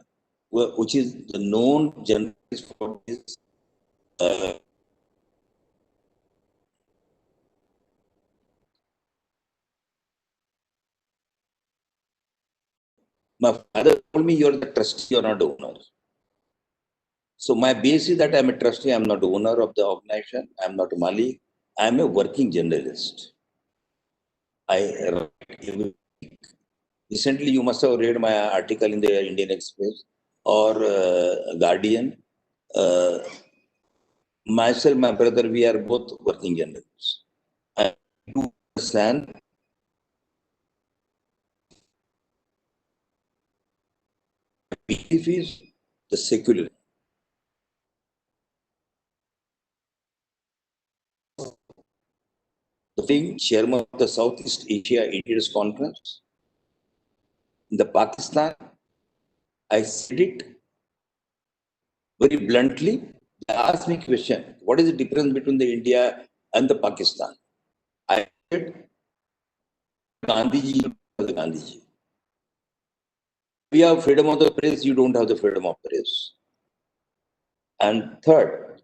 K: which is the known journalist for this my father told me, you're the trustee, you're not the owner. So my base is that I'm a trustee, I'm not the owner of the organization, I'm not a Malik, I'm a working journalist. Recently, you must have read my article in the Indian Express or Guardian. Myself, my brother, we are both working journalists. I do understand belief is the secular. The thing, chairman of the Southeast Asia Indians Conference in the Pakistan, I said it very bluntly. They asked me a question, what is the difference between the India and the Pakistan? I said, Gandhiji, Gandhiji. We have freedom of the press, you don't have the freedom of press. And third,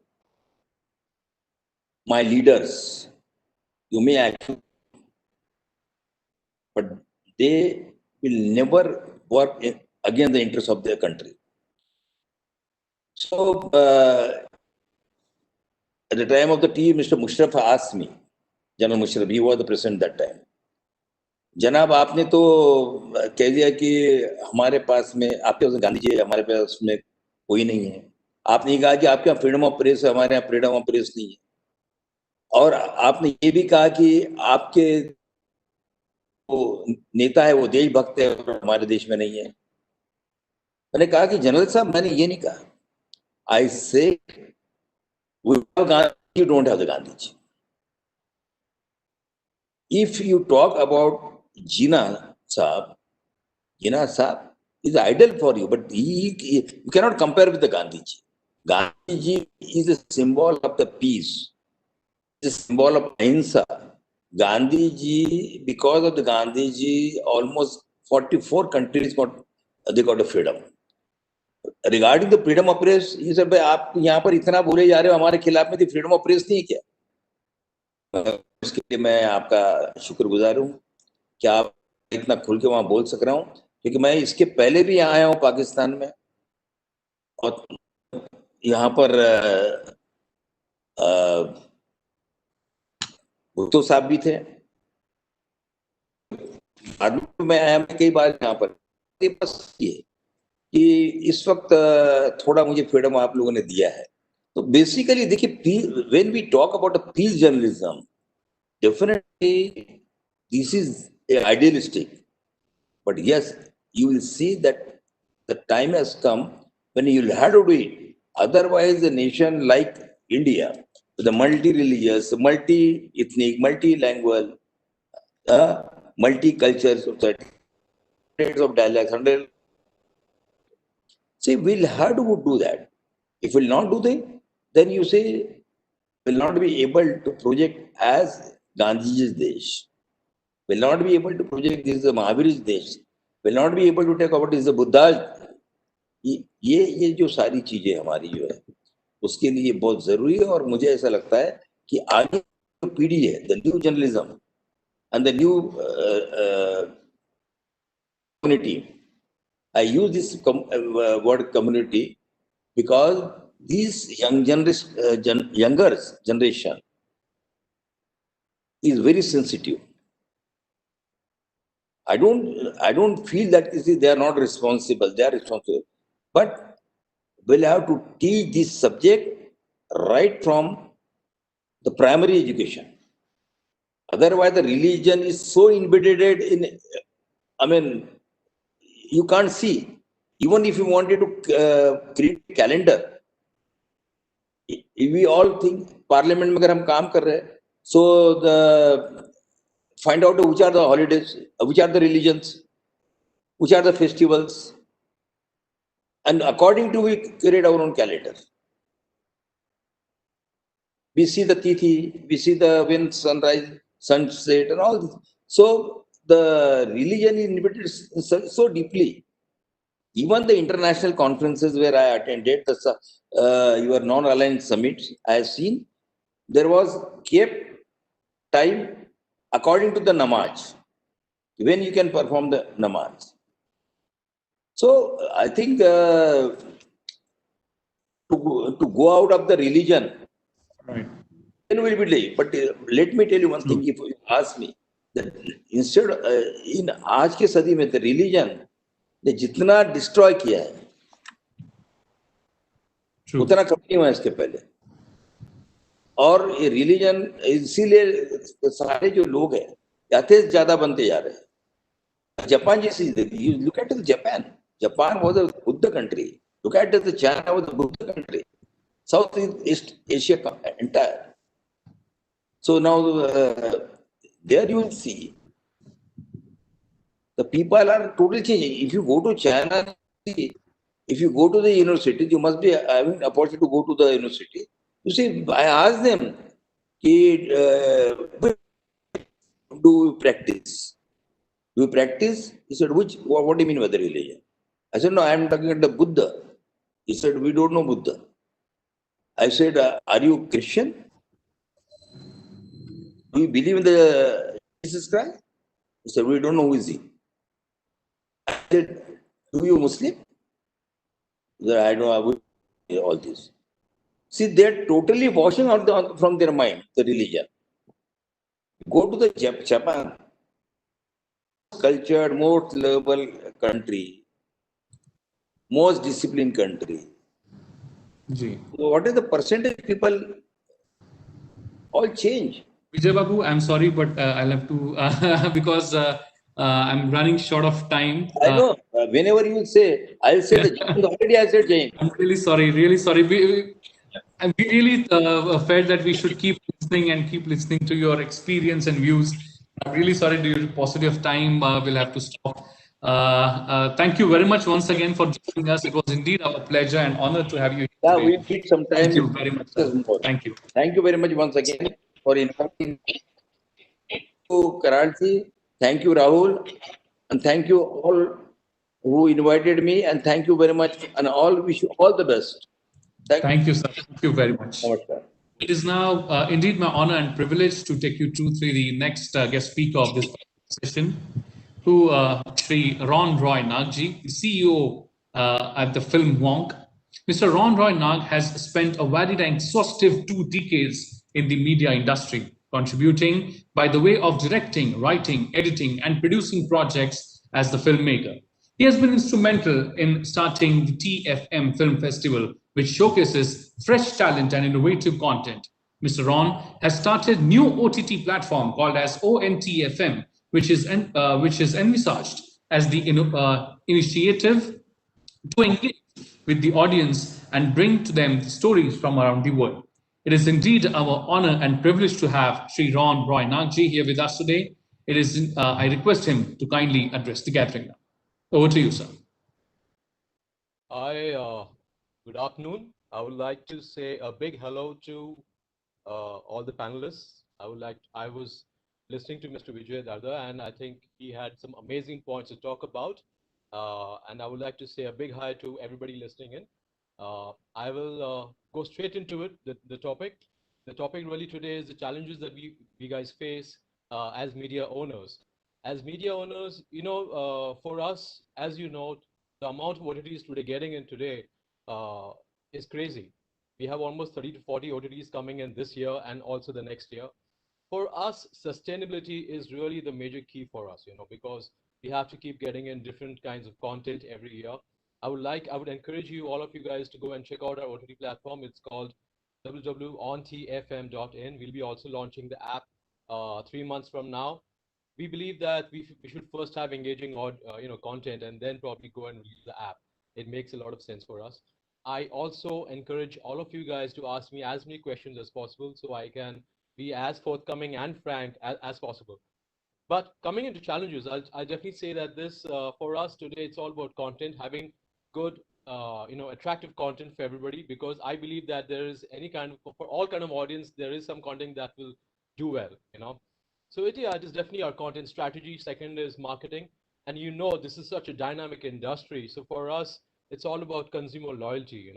K: my leaders, you may actually, but they will never work against the interests of their country. So, at the time of the tea, Mr. Musharraf asked me, General Musharraf, he was the president that time. जनाब आपने तो कह दिया कि हमारे पास में आपके पास गांधी जी हमारे पास में कोई नहीं है आपने कहा कि आपके यहाँ फ्रीडम ऑफ प्रेस है हमारे यहाँ फ्रीडम ऑफ प्रेस नहीं है और आपने ये भी कहा कि आपके वो नेता है वो देशभक्त है और हमारे देश में नहीं है मैंने कहा कि जनरल साहब मैंने ये नहीं कहा आई से you don't have the Gandhiji. If you talk about Jinnah Saab is idol for you, but you cannot compare with the Gandhiji. Gandhiji is a symbol of the peace, a symbol of ahimsa. Gandhiji, because of the Gandhiji, almost 44 countries got a freedom. Regarding the freedom of press, he said, भाई आप यहाँ पर इतना बोले जा रहे हो हमारे खिलाफ में तो freedom of press नहीं है क्या? इसके लिए मैं आपका शुक्रगुजार हूँ कि आप इतना खुल के वहाँ बोल सक रहा हूँ क्योंकि मैं इसके पहले भी आया हूँ पाकिस्तान में और यहाँ पर भुट्टो साहब भी थे मैं आया मैं कई बार यहाँ पर बस ये कि इस वक्त थोड़ा मुझे फ्रीडम आप लोगों ने दिया है तो बेसिकली देखिए when we talk about a peace journalism definitely this is idealistic but yes you will see that the time has come when you will have to do it. Otherwise, a nation like India, with a multi-religious, multi-ethnic, multi-language, multi-cultural society, hundreds of dialects, see, we'll have to do that. If we'll not do that, then you say we'll not be able to project as Gandhiji's Desh. Will not be able to project this is a Mahavir's Desh. Will not be able to take about this is a Buddha's. ये जो सारी चीजें हमारी जो है उसके लिए बहुत जरूरी है और मुझे ऐसा लगता है कि आगे जो पीढ़ी है the new journalism and the new community I use this word community because this younger generation is very sensitive. I don't feel that they are not responsible. They are responsible, but we'll have to teach this subject right from the primary education. Otherwise, the religion is so embedded in, I mean, you can't see. Even if you wanted to create a calendar, we all think parliament mein agar hum kaam kar rahe hain, so the find out which are the holidays, which are the religions, which are the festivals, and according to we create our own calendar. We see the tithi, we see the when sunrise, sunset, and all this. So the religion is embedded so deeply. Even the international conferences where I attended, your non-aligned summits, I have seen there was kept time according to the namaz, when you can perform the namaz. So I think to go out of the religion,
G: right,
K: then will be late. But let me tell you one thing. If you ask me, that instead in आज के सदी में the religion ने जितना destroy किया है, उतना कभी नहीं हुआ इसके पहले. और ये religion इसीलिए सारे जो लोग हैं एथेइस्ट ज्यादा बनते जा रहे हैं. जापान जैसी, you look at the Japan. Japan was a Buddha country. Look at the China was a Buddha country. Southeast Asia entire. So now there you will see the people are totally changing. If you go to China, if you go to the university, you must be having opportunity to go to the university. You see, I asked them, do you practice? Do you practice? He said, what do you mean by the religion? I said, no, I am talking about the Buddha. He said, we don't know Buddha. I said, are you Christian? Do you believe in the Jesus Christ? He said, we don't know who is he. I said, do you Muslim? He said, I know all this. See, they're totally washing out from their mind the religion. Go to the Japan, cultured, most level country, most disciplined country.
G: Ji.
K: So what is the percentage of people all change?
G: Vijay Babu, I'm sorry, but I'll have to, because I'm running short of time.
K: I know. Whenever you say, I'll say the Jain. Already I said Jain.
G: I'm really sorry, really sorry. We really felt that we should keep listening and keep listening to your experience and views. I'm really sorry, due to paucity of time, we'll have to stop. Thank you very much once again for joining us. It was indeed our pleasure and honor to have you here
K: Yeah,
G: today.
K: we meet sometime.
G: Thank you very much, sir. Thank you.
K: Thank you very much once again for inviting me to Karachi. Thank you, Rahul. And thank you all who invited me. And thank you very much. And all wish you all the best.
G: Thank you, sir. Thank you very much.
K: Namaskar.
G: It is now indeed my honor and privilege to take you through the next guest speaker of this session, who Shri Ron Roy Nagji, the CEO at the film Wonk. Mr. Ron Roy Nag has spent a varied and exhaustive 2 decades in the media industry, contributing by the way of directing, writing, editing, and producing projects as the filmmaker. He has been instrumental in starting the TFM Film Festival, which showcases fresh talent and innovative content. Mr. Ron has started new OTT platform called as ONTFM, which is envisaged as the initiative to engage with the audience and bring to them stories from around the world. It is indeed our honor and privilege to have Sri Ron Roy Nagji here with us today. It is, I request him to kindly address the gathering now. Over to you, sir.
L: Hi, good afternoon. I would like to say a big hello to all the panelists. I was listening to Mr. Vijay Darda, and I think he had some amazing points to talk about. And I would like to say a big hi to everybody listening in. I will go straight into it, the topic. The topic really today is the challenges that we guys face as media owners. As media owners, for us, as you know, the amount of OTTs today getting in today is crazy. We have almost 30 to 40 OTTs coming in this year and also the next year. For us, sustainability is really the major key for us, because we have to keep getting in different kinds of content every year. I would encourage you, all of you guys, to go and check out our OTT platform. It's called www.ontfm.in. We'll be also launching the app 3 months from now. We believe that we should first have engaging content and then probably go and release the app. It makes a lot of sense for us. I also encourage all of you guys to ask me as many questions as possible so I can be as forthcoming and frank as possible. But coming into challenges, I'll definitely say that this for us today, it's all about content, having good, attractive content for everybody, because I believe that there is any kind of, for all kind of audience, there is some content that will do well. So it is definitely our content strategy. Second is marketing. And this is such a dynamic industry. So for us, it's all about consumer loyalty,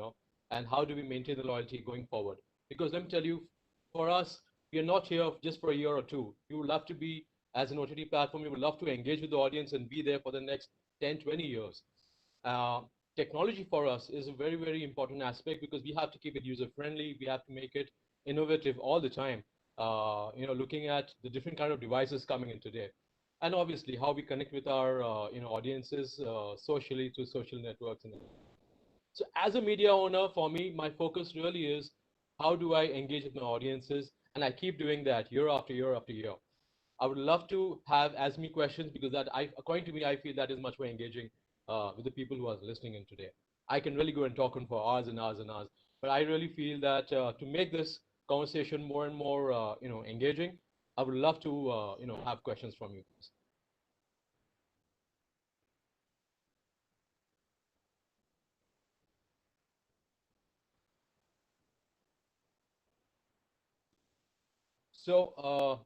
L: and how do we maintain the loyalty going forward? Because let me tell you, for us, we are not here just for a year or two. We would love to be, as an OTT platform, we would love to engage with the audience and be there for the next 10, 20 years. Technology for us is a very, very important aspect because we have to keep it user-friendly. We have to make it innovative all the time, looking at the different kind of devices coming in today. And obviously how we connect with our audiences socially through social networks. So as a media owner, for me, my focus really is how do I engage with my audiences? And I keep doing that year after year after year. I would love to have as many questions because according to me, I feel that is much more engaging with the people who are listening in today. I can really go and talk on for hours and hours and hours, but I really feel that to make this conversation more and more, engaging, I would love to, have questions from you. So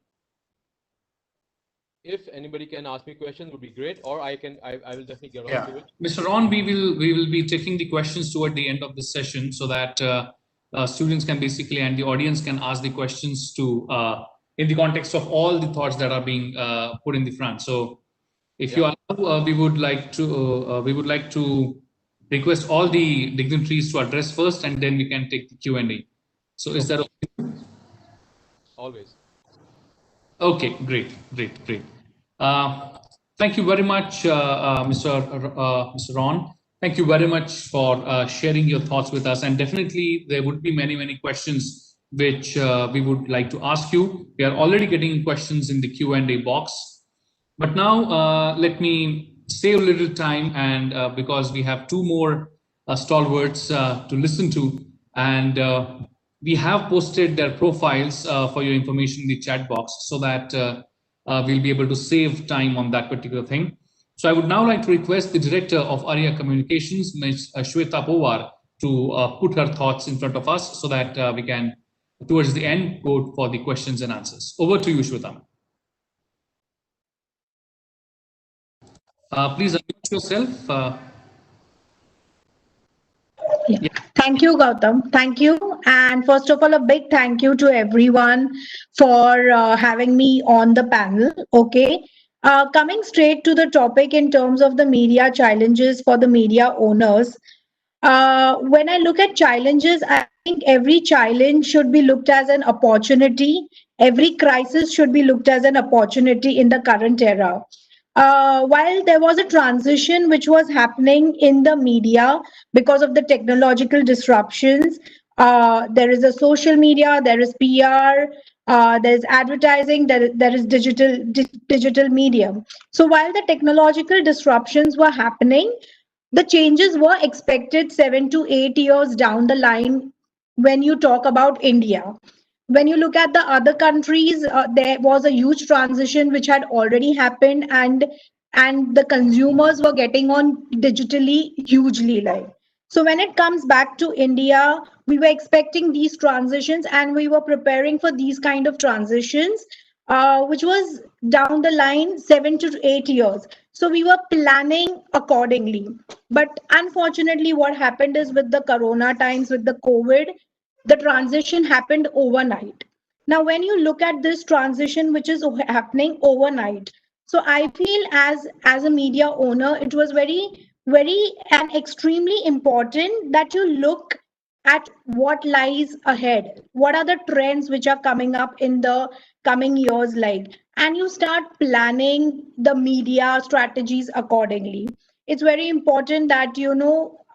L: if anybody can ask me questions, would be great, or I will definitely get on to it.
G: Mr. Ron, we will be taking the questions toward the end of the session so that students can basically and the audience can ask the questions to in the context of all the thoughts that are being put in the front. So if you allow, we would like to request all the dignitaries to address first, and then we can take the Q&A. So is that okay?
L: Always.
G: Okay, great. Thank you very much, Mr. Ron. Thank you very much for sharing your thoughts with us. And definitely, there would be many questions which we would like to ask you. We are already getting questions in the Q&A box. But now, let me save a little time, and because we have two more stalwarts to listen to, and we have posted their profiles for your information in the chat box so that we'll be able to save time on that particular thing. So I would now like to request the Director of ARIA Communications, Ms. Shweta Powar, to put her thoughts in front of us so that we can, towards the end, go for the questions and answers. Over to you, Shweta. Please unmute yourself.
D: Yeah. Thank you, Gautam. Thank you. And first of all, a big thank you to everyone for having me on the panel. Okay. Coming straight to the topic in terms of the media challenges for the media owners. When I look at challenges, I think every challenge should be looked as an opportunity. Every crisis should be looked as an opportunity in the current era. While there was a transition which was happening in the media because of the technological disruptions, there is a social media, there is PR, there is advertising, there is digital medium. So while the technological disruptions were happening, the changes were expected 7 to 8 years down the line when you talk about India. When you look at the other countries, there was a huge transition which had already happened, and the consumers were getting on digitally hugely. So when it comes back to India, we were expecting these transitions and we were preparing for these kind of transitions, which was down the line 7 to 8 years. So we were planning accordingly. But unfortunately, what happened is with the Corona times, with the COVID, the transition happened overnight. Now, when you look at this transition, which is happening overnight, so I feel as a media owner, it was very and extremely important that you look at what lies ahead. What are the trends which are coming up in the coming years, and you start planning the media strategies accordingly. It's very important that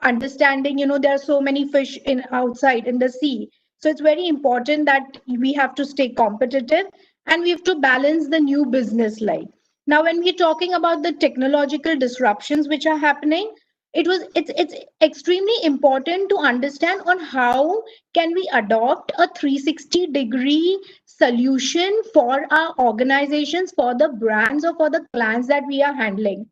D: understanding there are so many fish outside in the sea. So it's very important that we have to stay competitive and we have to balance the new business life. Now, when we're talking about the technological disruptions which are happening, it's extremely important to understand on how can we adopt a 360-degree solution for our organizations, for the brands, or for the clients that we are handling.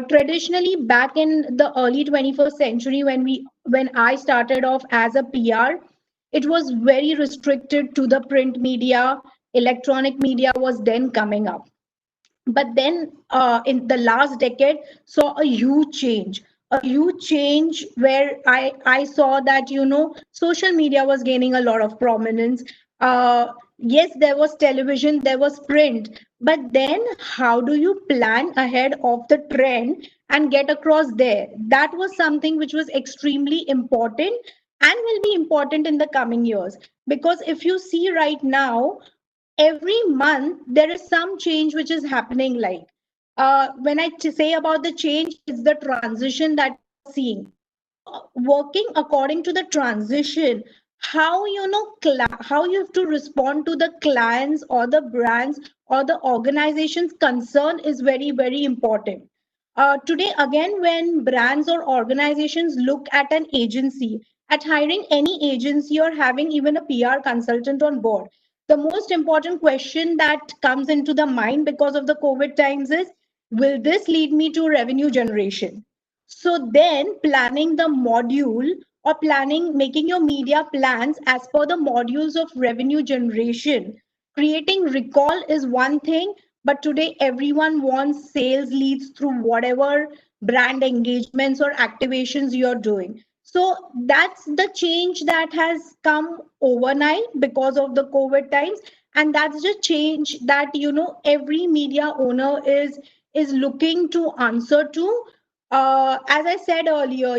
D: Traditionally, back in the early 21st century, when I started off as a PR, it was very restricted to the print media. Electronic media was then coming up, but then in the last decade saw a huge change where I saw that social media was gaining a lot of prominence. Yes, there was television, there was print, but then how do you plan ahead of the trend and get across there? That was something which was extremely important and will be important in the coming years, because if you see right now, every month there is some change which is happening. Like when say about the change, it's the transition that we're seeing. So working according to the transition, how how you have to respond to the clients or the brands or the organization's concern is very, very important. Today again, when brands or organizations look at an agency, at hiring any agency or having even a PR consultant on board, the most important question that comes into the mind because of the COVID times is, will this lead me to revenue generation? So then planning the module or making your media plans as per the modules of revenue generation, creating recall is one thing, but today everyone wants sales leads through whatever brand engagements or activations you're doing. So that's the change that has come overnight because of the COVID times. And that's the change that, every media owner is looking to answer to. As I said earlier,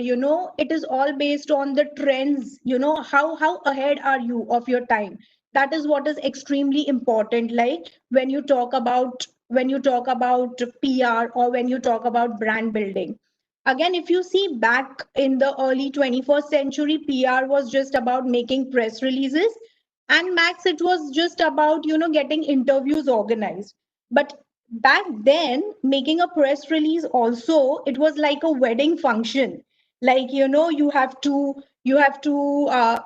D: it is all based on the trends. How ahead are you of your time? That is what is extremely important. Like when you talk about PR or when you talk about brand building. Again, if you see back in the early 21st century, PR was just about making press releases, and max it was just about getting interviews organized. But back then, making a press release also, it was like a wedding function. Like you have to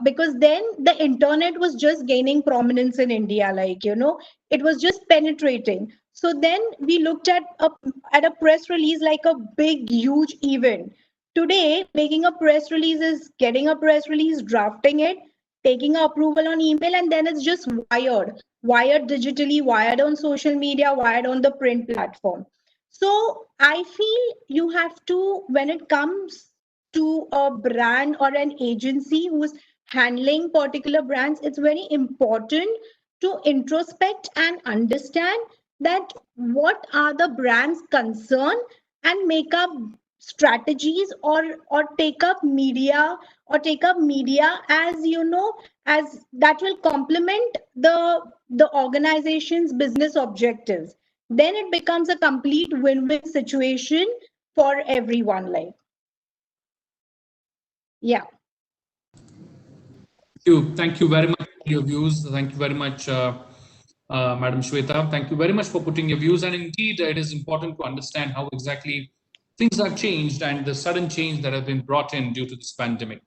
D: because then the internet was just gaining prominence in India. Like it was just penetrating. So then we looked at a press release like a big huge event. Today, making a press release is getting a press release, drafting it, taking approval on email, and then it's just wired digitally, wired on social media, wired on the print platform. So I feel you have to, when it comes to a brand or an agency who's handling particular brands, it's very important to introspect and understand that what are the brand's concern, and make up strategies or take up media as as that will complement the organization's business objectives. Then it becomes a complete win-win situation for everyone. Like, yeah.
G: Thank you very much for your views. Thank you very much, Madam Shweta. Thank you very much for putting your views. And indeed, it is important to understand how exactly things have changed and the sudden change that have been brought in due to this pandemic.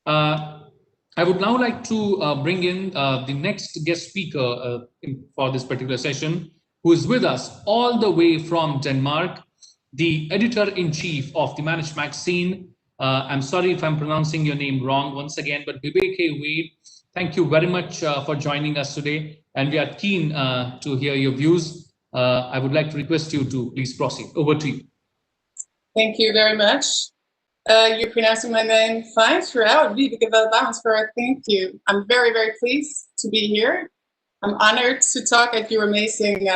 G: I would now like to bring in the next guest speaker for this particular session, who is with us all the way from Denmark, the editor-in-chief of the Managed Magazine. I'm sorry if I'm pronouncing your name wrong once again, but Vivek Wade, thank you very much for joining us today, and we are keen to hear your views. I would like to request you to please proceed. Over to you.
M: Thank you very much. You're pronouncing my name fine throughout. Thank you. I'm very, very pleased to be here. I'm honored to talk at your amazing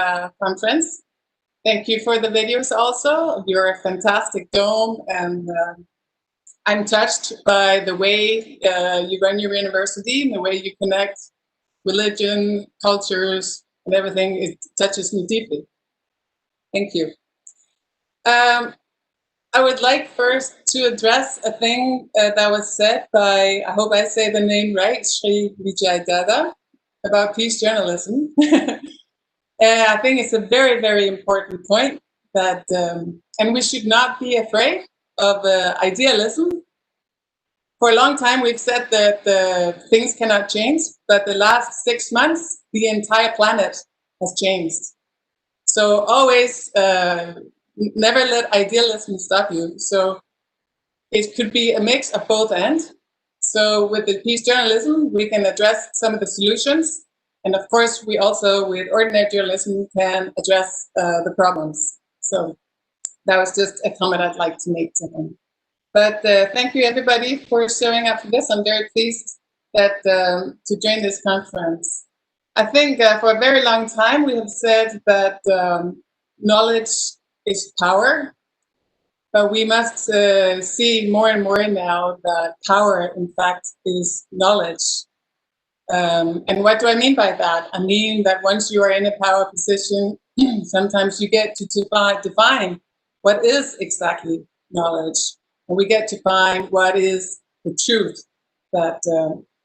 M: conference. Thank you for the videos also. You're a fantastic dome, and I'm touched by the way you run your university and the way you connect religion, cultures, and everything. It touches me deeply. Thank you. I would like first to address a thing that was said by, I hope I say the name right, Sri Vijay Dada, about peace journalism. I think it's a very, very important point that, and we should not be afraid of idealism. For a long time, we've said that things cannot change, but the last 6 months, the entire planet has changed. So always never let idealism stop you. So it could be a mix of both ends. So with the peace journalism, we can address some of the solutions. And of course, we also, with ordinary journalism, can address the problems. So that was just a comment I'd like to make to him. But thank you, everybody, for showing up for this. I'm very pleased that to join this conference. I think for a very long time, we have said that knowledge is power. But we must see more and more now that power, in fact, is knowledge. And what do I mean by that? I mean that once you are in a power position, sometimes you get to define what is exactly knowledge. And we get to find what is the truth. That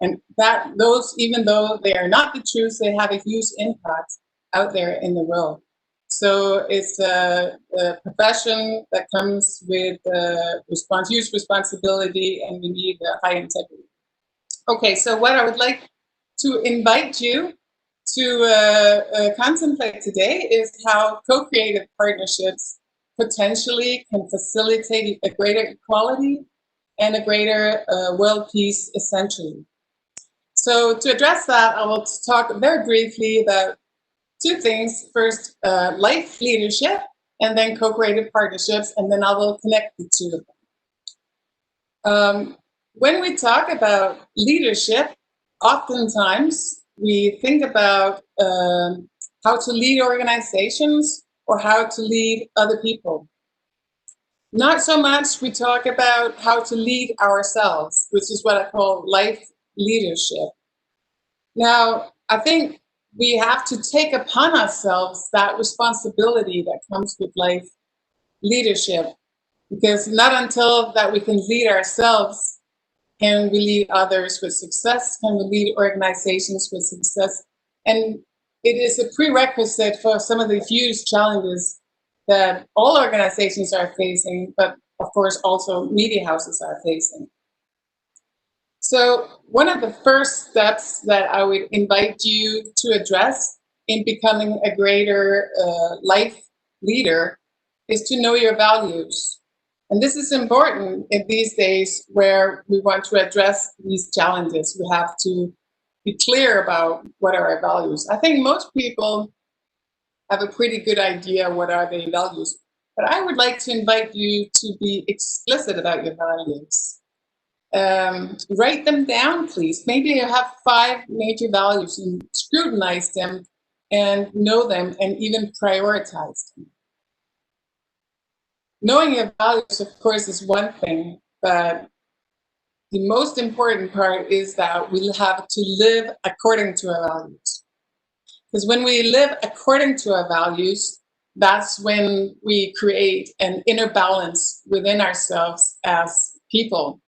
M: and that those, even though they are not the truth, they have a huge impact out there in the world. So it's a profession that comes with huge responsibility, and we need high integrity. Okay, so what I would like to invite you to contemplate today is how co-creative partnerships potentially can facilitate a greater equality and a greater world peace essentially. So to address that, I will talk very briefly about two things. First, life leadership, and then co-creative partnerships, and then I will connect the two of them. When we talk about leadership, oftentimes we think about how to lead organizations or how to lead other people. Not so much we talk about how to lead ourselves, which is what I call life leadership. Now, I think we have to take upon ourselves that responsibility that comes with life leadership, because not until that we can lead ourselves can we lead others with success, can we lead organizations with success. And it is a prerequisite for some of the huge challenges that all organizations are facing, but of course also media houses are facing. So one of the first steps that I would invite you to address in becoming a greater life leader is to know your values. And this is important in these days where we want to address these challenges. We have to be clear about what are our values. I think most people have a pretty good idea what are their values, but I would like to invite you to be explicit about your values. Write them down, please. Maybe you have 5 major values and scrutinize them and know them and even prioritize them. Knowing your values, of course, is one thing, but the most important part is that we have to live according to our values. Because when we live according to our values, that's when we create an inner balance within ourselves as people.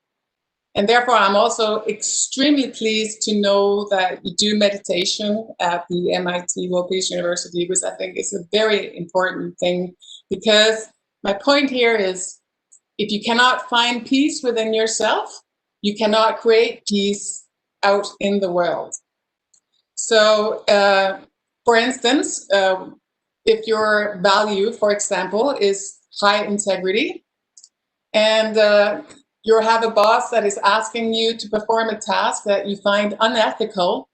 M: And therefore, I'm also extremely pleased to know that you do meditation at the MIT World Peace University, which I think is a very important thing, because my point here is if you cannot find peace within yourself, you cannot create peace out in the world. So, for instance, if your value, for example, is high integrity, and you have a boss that is asking you to perform a task that you find unethical,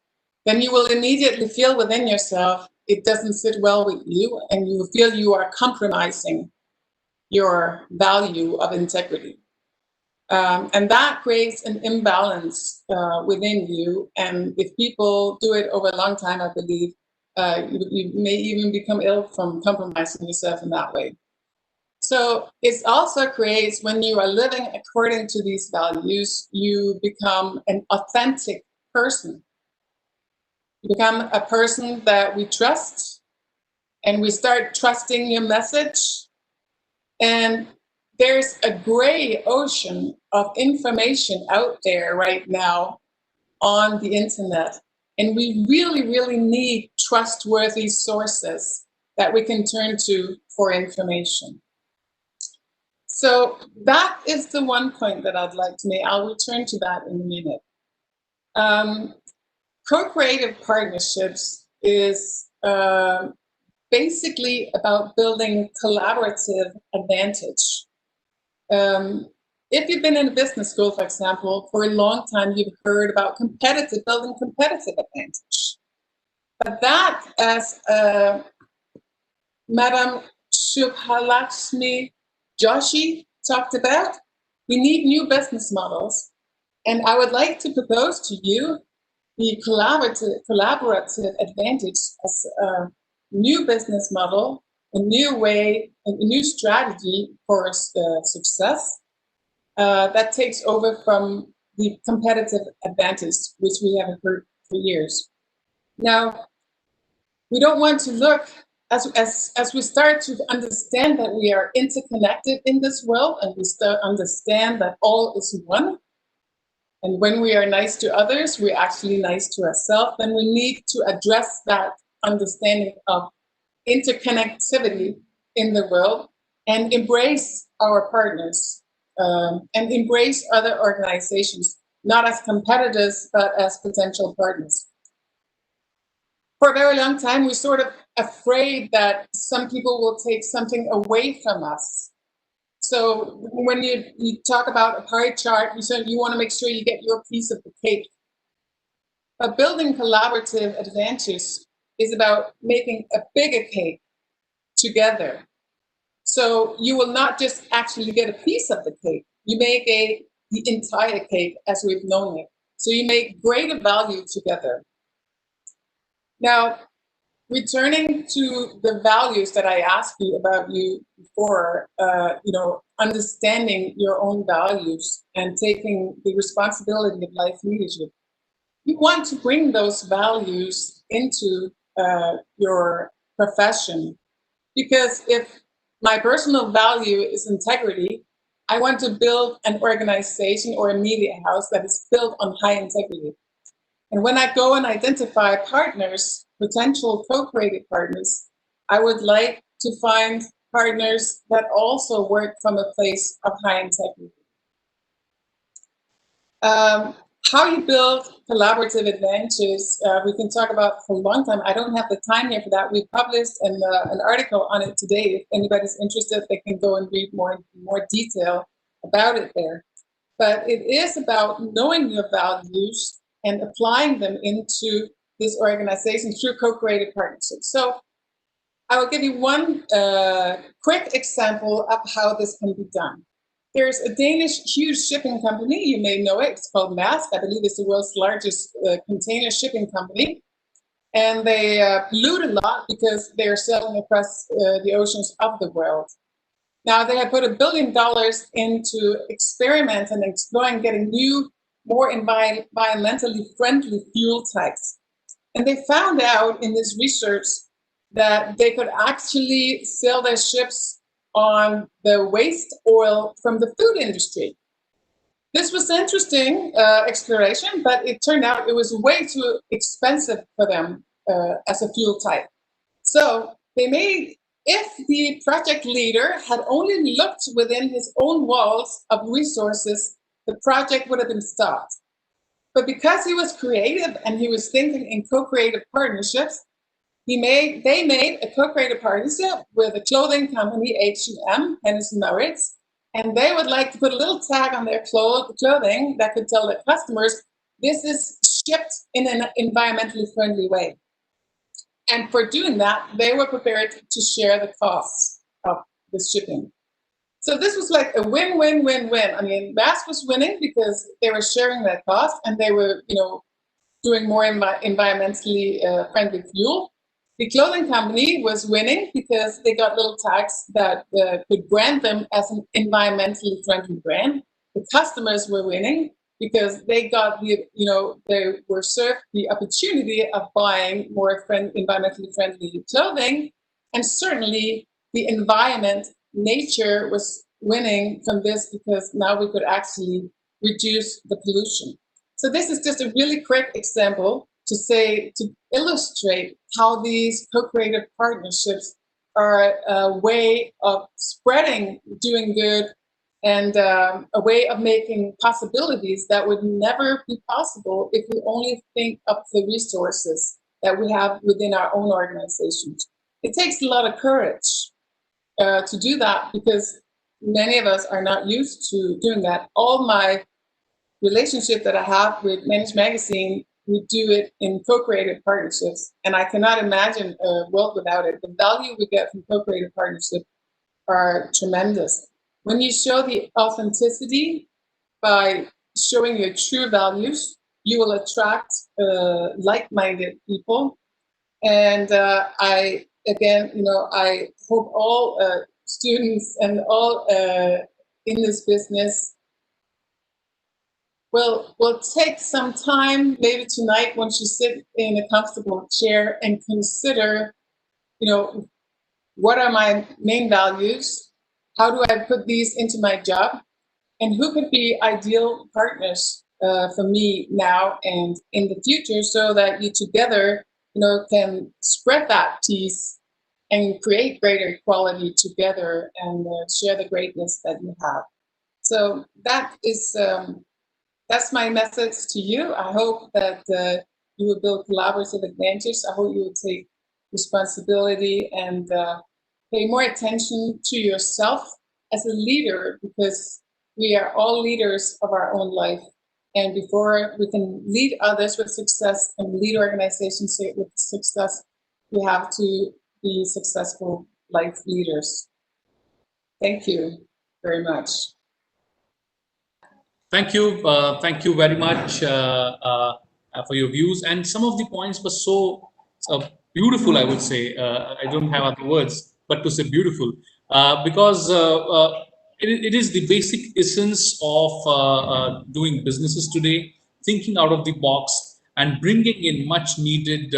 M: then you will immediately feel within yourself it doesn't sit well with you, and you will feel you are compromising your value of integrity. And that creates an imbalance within you. And if people do it over a long time, I believe, you may even become ill from compromising yourself in that way. So it also creates, when you are living according to these values, you become an authentic person. You become a person that we trust, and we start trusting your message. And there's a gray ocean of information out there right now on the internet. And we really, really need trustworthy sources that we can turn to for information. So that is the one point that I'd like to make. I'll return to that in a minute. Co-creative partnerships is basically about building collaborative advantage. If you've been in a business school, for example, for a long time, you've heard about building competitive advantage. But that, as Madam Shubhalakshmi Joshi talked about, we need new business models. And I would like to propose to you the collaborative advantage as a new business model, a new way, a new strategy for success that takes over from the competitive advantage, which we haven't heard for years. Now, we don't want to look, as we start to understand that we are interconnected in this world, and we start understand that all is one, and when we are nice to others, we're actually nice to ourselves, then we need to address that understanding of interconnectivity in the world and embrace our partners and embrace other organizations, not as competitors, but as potential partners. For a very long time, we're sort of afraid that some people will take something away from us. So when you talk about a pie chart, you want to make sure you get your piece of the cake. But building collaborative advantage is about making a bigger cake together. So you will not just actually get a piece of the cake, you make the entire cake as we've known it. So you make greater value together. Now, returning to the values that I asked you about before, understanding your own values and taking the responsibility of life leadership. You want to bring those values into your profession, because if my personal value is integrity, I want to build an organization or a media house that is built on high integrity. And when I go and identify partners, potential co-created partners, I would like to find partners that also work from a place of high integrity. How you build collaborative advantages, we can talk about for a long time. I don't have the time here for that. We published an article on it today. If anybody's interested, they can go and read more detail about it there. But it is about knowing your values and applying them into this organization through co-created partnerships. So I will give you one quick example of how this can be done. There's a Danish huge shipping company, you may know it, it's called Maersk. I believe it's the world's largest container shipping company. And they pollute a lot because they're sailing across the oceans of the world. Now they have put $1 billion into experiment and exploring getting new, more environmentally friendly fuel types. And they found out in this research that they could actually sail their ships on the waste oil from the food industry. This was interesting exploration, but it turned out it was way too expensive for them as a fuel type. So they made, if the project leader had only looked within his own walls of resources, the project would have been stopped. But because he was creative and he was thinking in co-creative partnerships, they made a co-creative partnership with a clothing company, H&M, Hennes & Mauritz, and they would like to put a little tag on their clothing that could tell their customers, this is shipped in an environmentally friendly way. And for doing that, they were prepared to share the costs of the shipping. So this was like a win-win-win-win. I mean, Maersk was winning because they were sharing that cost and they were, doing more environmentally friendly fuel. The clothing company was winning because they got little tags that could brand them as an environmentally friendly brand. The customers were winning because they got they were served the opportunity of buying more environmentally friendly clothing, and certainly the environment, nature was winning from this because now we could actually reduce the pollution. So this is just a really quick example to illustrate how these co-creative partnerships are a way of spreading doing good and a way of making possibilities that would never be possible if we only think of the resources that we have within our own organizations. It takes a lot of courage to do that because many of us are not used to doing that. All my relationship that I have with Manage Magazine, we do it in co-creative partnerships, and I cannot imagine a world without it. The value we get from co-creative partnerships are tremendous. When you show the authenticity by showing your true values, you will attract like-minded people. And I hope all students and all in this business will take some time, maybe tonight, once you sit in a comfortable chair and consider, what are my main values? How do I put these into my job? And who could be ideal partners for me now and in the future, so that you together, can spread that peace and create greater equality together and share the greatness that you have. So that is that's my message to you. I hope that you will build collaborative advantage. I hope you will take responsibility and pay more attention to yourself as a leader, because we are all leaders of our own life. And before we can lead others with success and lead organizations with success, we have to be successful life leaders. Thank you very much.
G: Thank you very much for your views, and some of the points were so beautiful. I would say I don't have other words but to say beautiful, because it is the basic essence of doing businesses today, thinking out of the box and bringing in much needed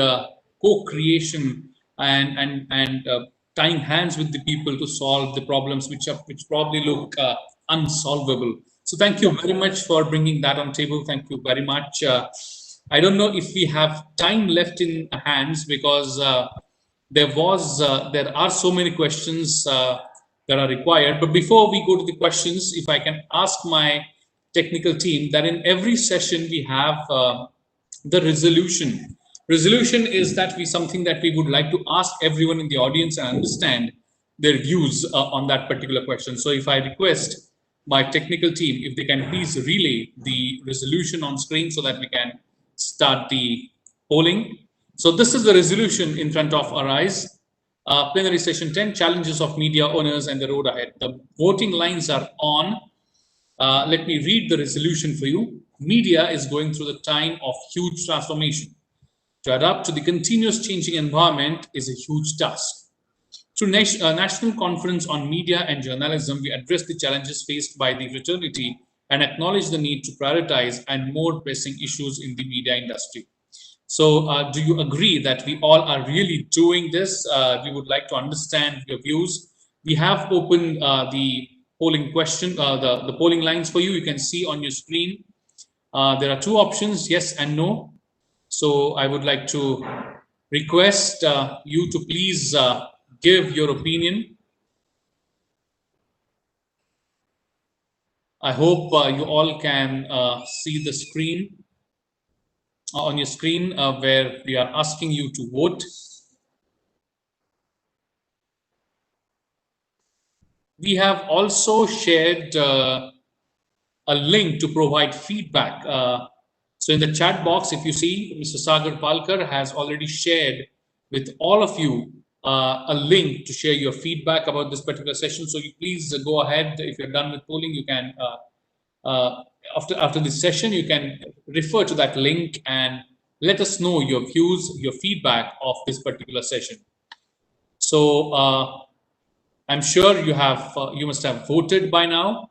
G: co-creation and tying hands with the people to solve the problems which probably look unsolvable. So thank you very much for bringing that on table. Thank you very much. I don't know if we have time left in hands, because there are so many questions that are required. But before we go to the questions, if I can ask my technical team that in every session we have the resolution. Resolution is something that we would like to ask everyone in the audience and understand their views on that particular question. So if I request my technical team, if they can please relay the resolution on screen so that we can start the polling. So this is the resolution in front of our eyes. Plenary session 10, challenges of media owners and the road ahead. The voting lines are on. Let me read the resolution for you. Media is going through the time of huge transformation. To adapt to the continuous changing environment is a huge task. Through National Conference on Media and Journalism, we address the challenges faced by the fraternity and acknowledge the need to prioritize and more pressing issues in the media industry. So do you agree that we all are really doing this? We would like to understand your views. We have opened the polling question, the polling lines for you. You can see on your screen. There are two options, yes and no. So I would like to request you to please give your opinion. I hope you all can see the screen on your screen where we are asking you to vote. We have also shared a link to provide feedback. So in the chat box, if you see, Mr. Sagar Palkar has already shared with all of you a link to share your feedback about this particular session. So you please go ahead. If you're done with polling, you can, after this session, you can refer to that link and let us know your views, your feedback of this particular session. So I'm sure you must have voted by now.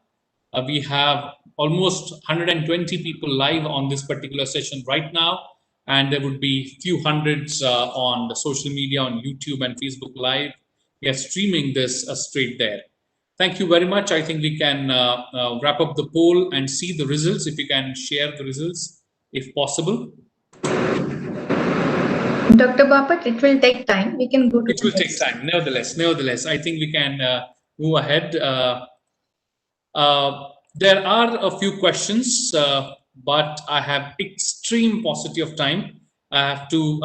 G: We have almost 120 people live on this particular session right now, and there would be few hundreds on the social media, on YouTube and Facebook Live. We are streaming this straight there. Thank you very much. I think we can wrap up the poll and see the results. If you can share the results, if possible.
B: Dr. Bapat, it will take time. We can go to
G: It will take time. Nevertheless, I think we can move ahead. There are a few questions, but I have extreme paucity of time. I have to.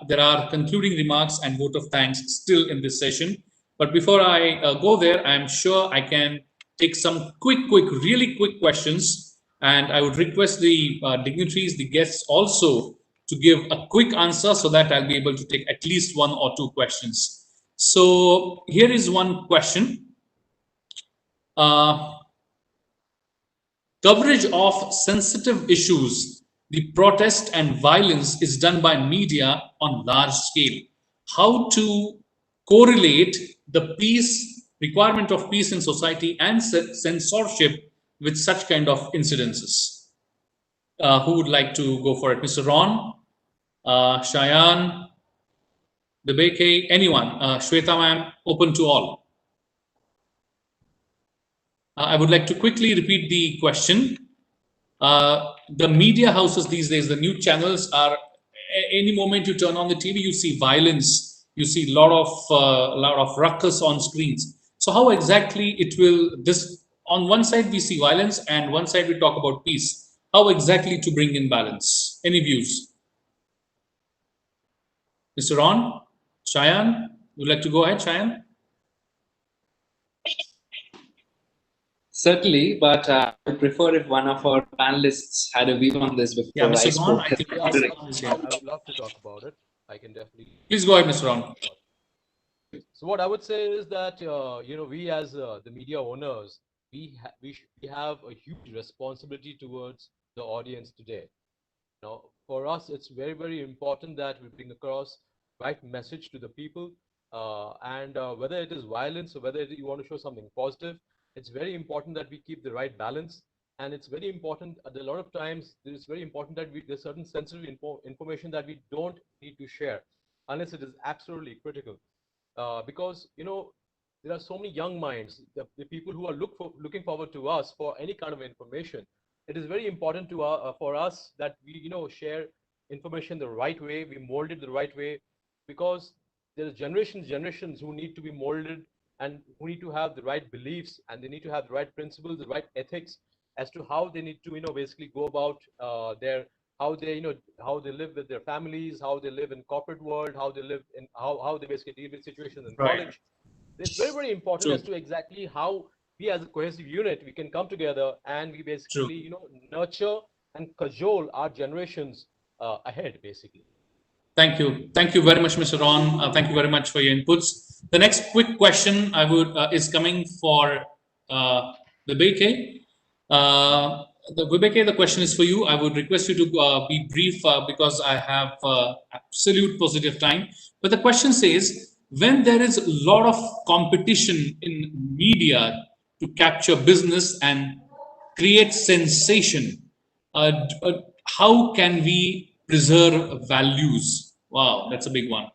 G: There are concluding remarks and vote of thanks still in this session. But before I go there, I'm sure I can take some really quick questions. And I would request the dignitaries, the guests also to give a quick answer so that I'll be able to take at least 1 or 2 questions. So here is one question. Coverage of sensitive issues, the protest and violence is done by media on large scale. How to correlate the requirement of peace in society and censorship with such kind of incidences? Who would like to go for it? Mr. Ron, Shayan, Debeke, anyone? Shweta ma'am, open to all. I would like to quickly repeat the question. The media houses these days, the news channels are, any moment you turn on the TV, you see violence, you see a lot of ruckus on screens. So how exactly it will, this, on one side we see violence and one side we talk about peace. How exactly to bring in balance? Any views? Mr. Ron, Shayan, would you like to go ahead, Shayan?
I: Certainly, but I would prefer if one of our panelists had a view on this before I
G: Mr. Ron,
I: spoke.
G: I think
L: I would love to talk about it. I can definitely.
G: Please go ahead, Mr. Ron.
L: So what I would say is that we as the media owners, we have a huge responsibility towards the audience today. Now, for us, it's very, very important that we bring across right message to the people, and whether it is violence or whether you want to show something positive, it's very important that we keep the right balance. And it's very important, a lot of times, it's very important that there's certain sensitive information that we don't need to share unless it is absolutely critical. Because, there are so many young minds, the people who are looking forward to us for any kind of information. It is very important for us that we, share information the right way, we mold it the right way, because there are generations who need to be molded and who need to have the right beliefs, and they need to have the right principles, the right ethics as to how they need to, basically go about how they live with their families, how they live in corporate world, how they live in how they basically deal with situations in college. It's very, very important as to exactly how we as a cohesive unit, we can come together and we basically, nurture and cajole our generations ahead, basically.
G: Thank you. Thank you very much, Mr. Ron. Thank you very much for your inputs. The next quick question I would is coming for Vibeke. Vibeke, the question is for you. I would request you to be brief because I have absolute positive time. But the question says, when there is a lot of competition in media to capture business and create sensation, how can we preserve values? Wow, that's a big one.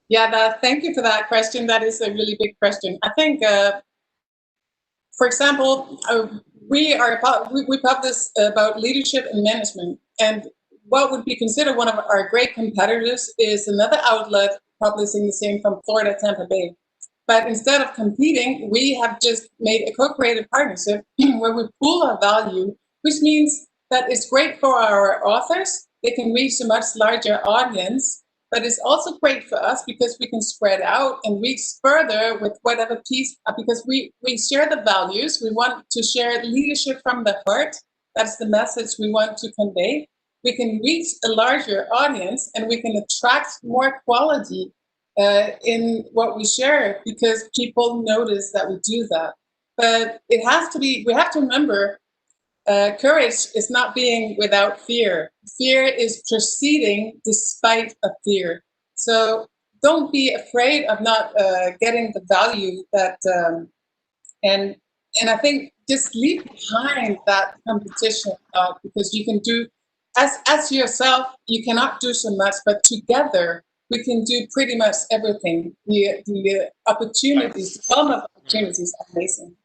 M: Yeah, thank you for that question. That is a really big question. I think, for example, we publish about leadership and management, and what would be considered one of our great competitors is another outlet publishing the same from Florida, Tampa Bay. But instead of competing, we have just made a co-created partnership where we pool our value, which means that it's great for our authors. They can reach a much larger audience, but it's also great for us because we can spread out and reach further with whatever piece, because we share the values. We want to share leadership from the heart. That's the message we want to convey. We can reach a larger audience and we can attract more quality in what we share because people notice that we do that. But it has to be, we have to remember, courage is not being without fear. Fear is proceeding despite a fear. So don't be afraid of not getting the value that, and I think just leave behind that competition because you can do, as yourself, you cannot do so much, but together we can do pretty much everything. The opportunities, development opportunities are amazing.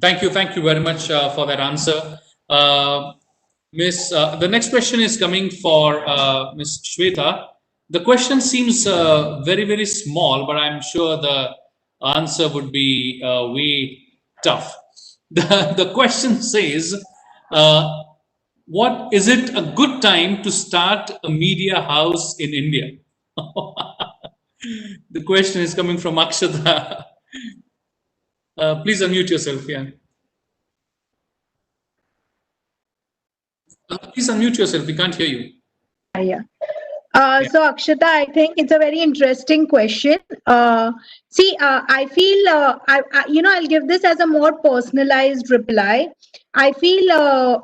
G: Thank you very much for that answer. The next question is coming for Ms. Shweta. The question seems very small, but I'm sure the answer would be way tough. The question says, what is it a good time to start a media house in India? The question is coming from Akshata. Please unmute yourself. Yeah. Please unmute yourself. We can't hear you.
D: Yeah. So Akshata, I think it's a very interesting question. I feel, I'll give this as a more personalized reply. I feel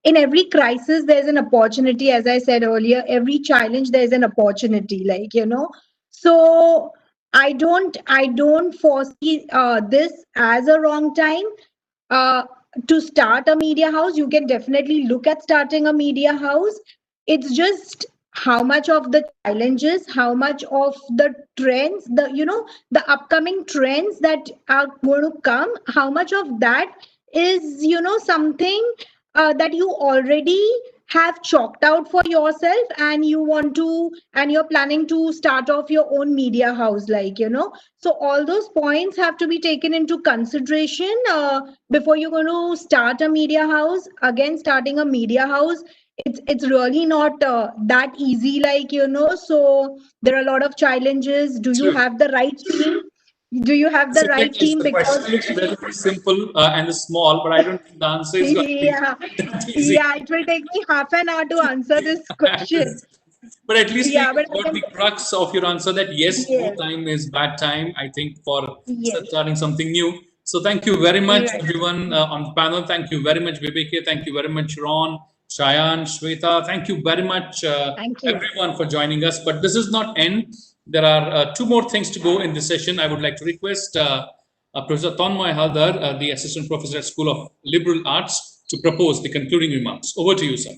D: in every crisis, there's an opportunity. As I said earlier, every challenge, there's an opportunity, So I don't foresee this as a wrong time. To start a media house, you can definitely look at starting a media house. It's just how much of the challenges, how much of the trends, the upcoming trends that are going to come, how much of that is, something that you already have chalked out for yourself and you're planning to start off your own media house, So all those points have to be taken into consideration before you're going to start a media house. Again, starting a media house, it's really not that easy, so there are a lot of challenges. Do you have the right team? Do you have the right team?
G: The question looks very simple and small, but I don't think the answer is going to be that easy.
D: Yeah, it will take me half an hour to answer this question.
G: But at least we got the crux of your answer that yes, no time is bad time, I think, for starting something new. So thank you very much, everyone on the panel. Thank you very much, Vibeke. Thank you very much, Ron, Shayan, Shweta. Thank you very much, everyone, for joining us. But this is not end. There are two more things to go in this session. I would like to request Professor Tanmoy Haldar, the Assistant Professor at School of Liberal Arts, to propose the concluding remarks. Over to you, sir.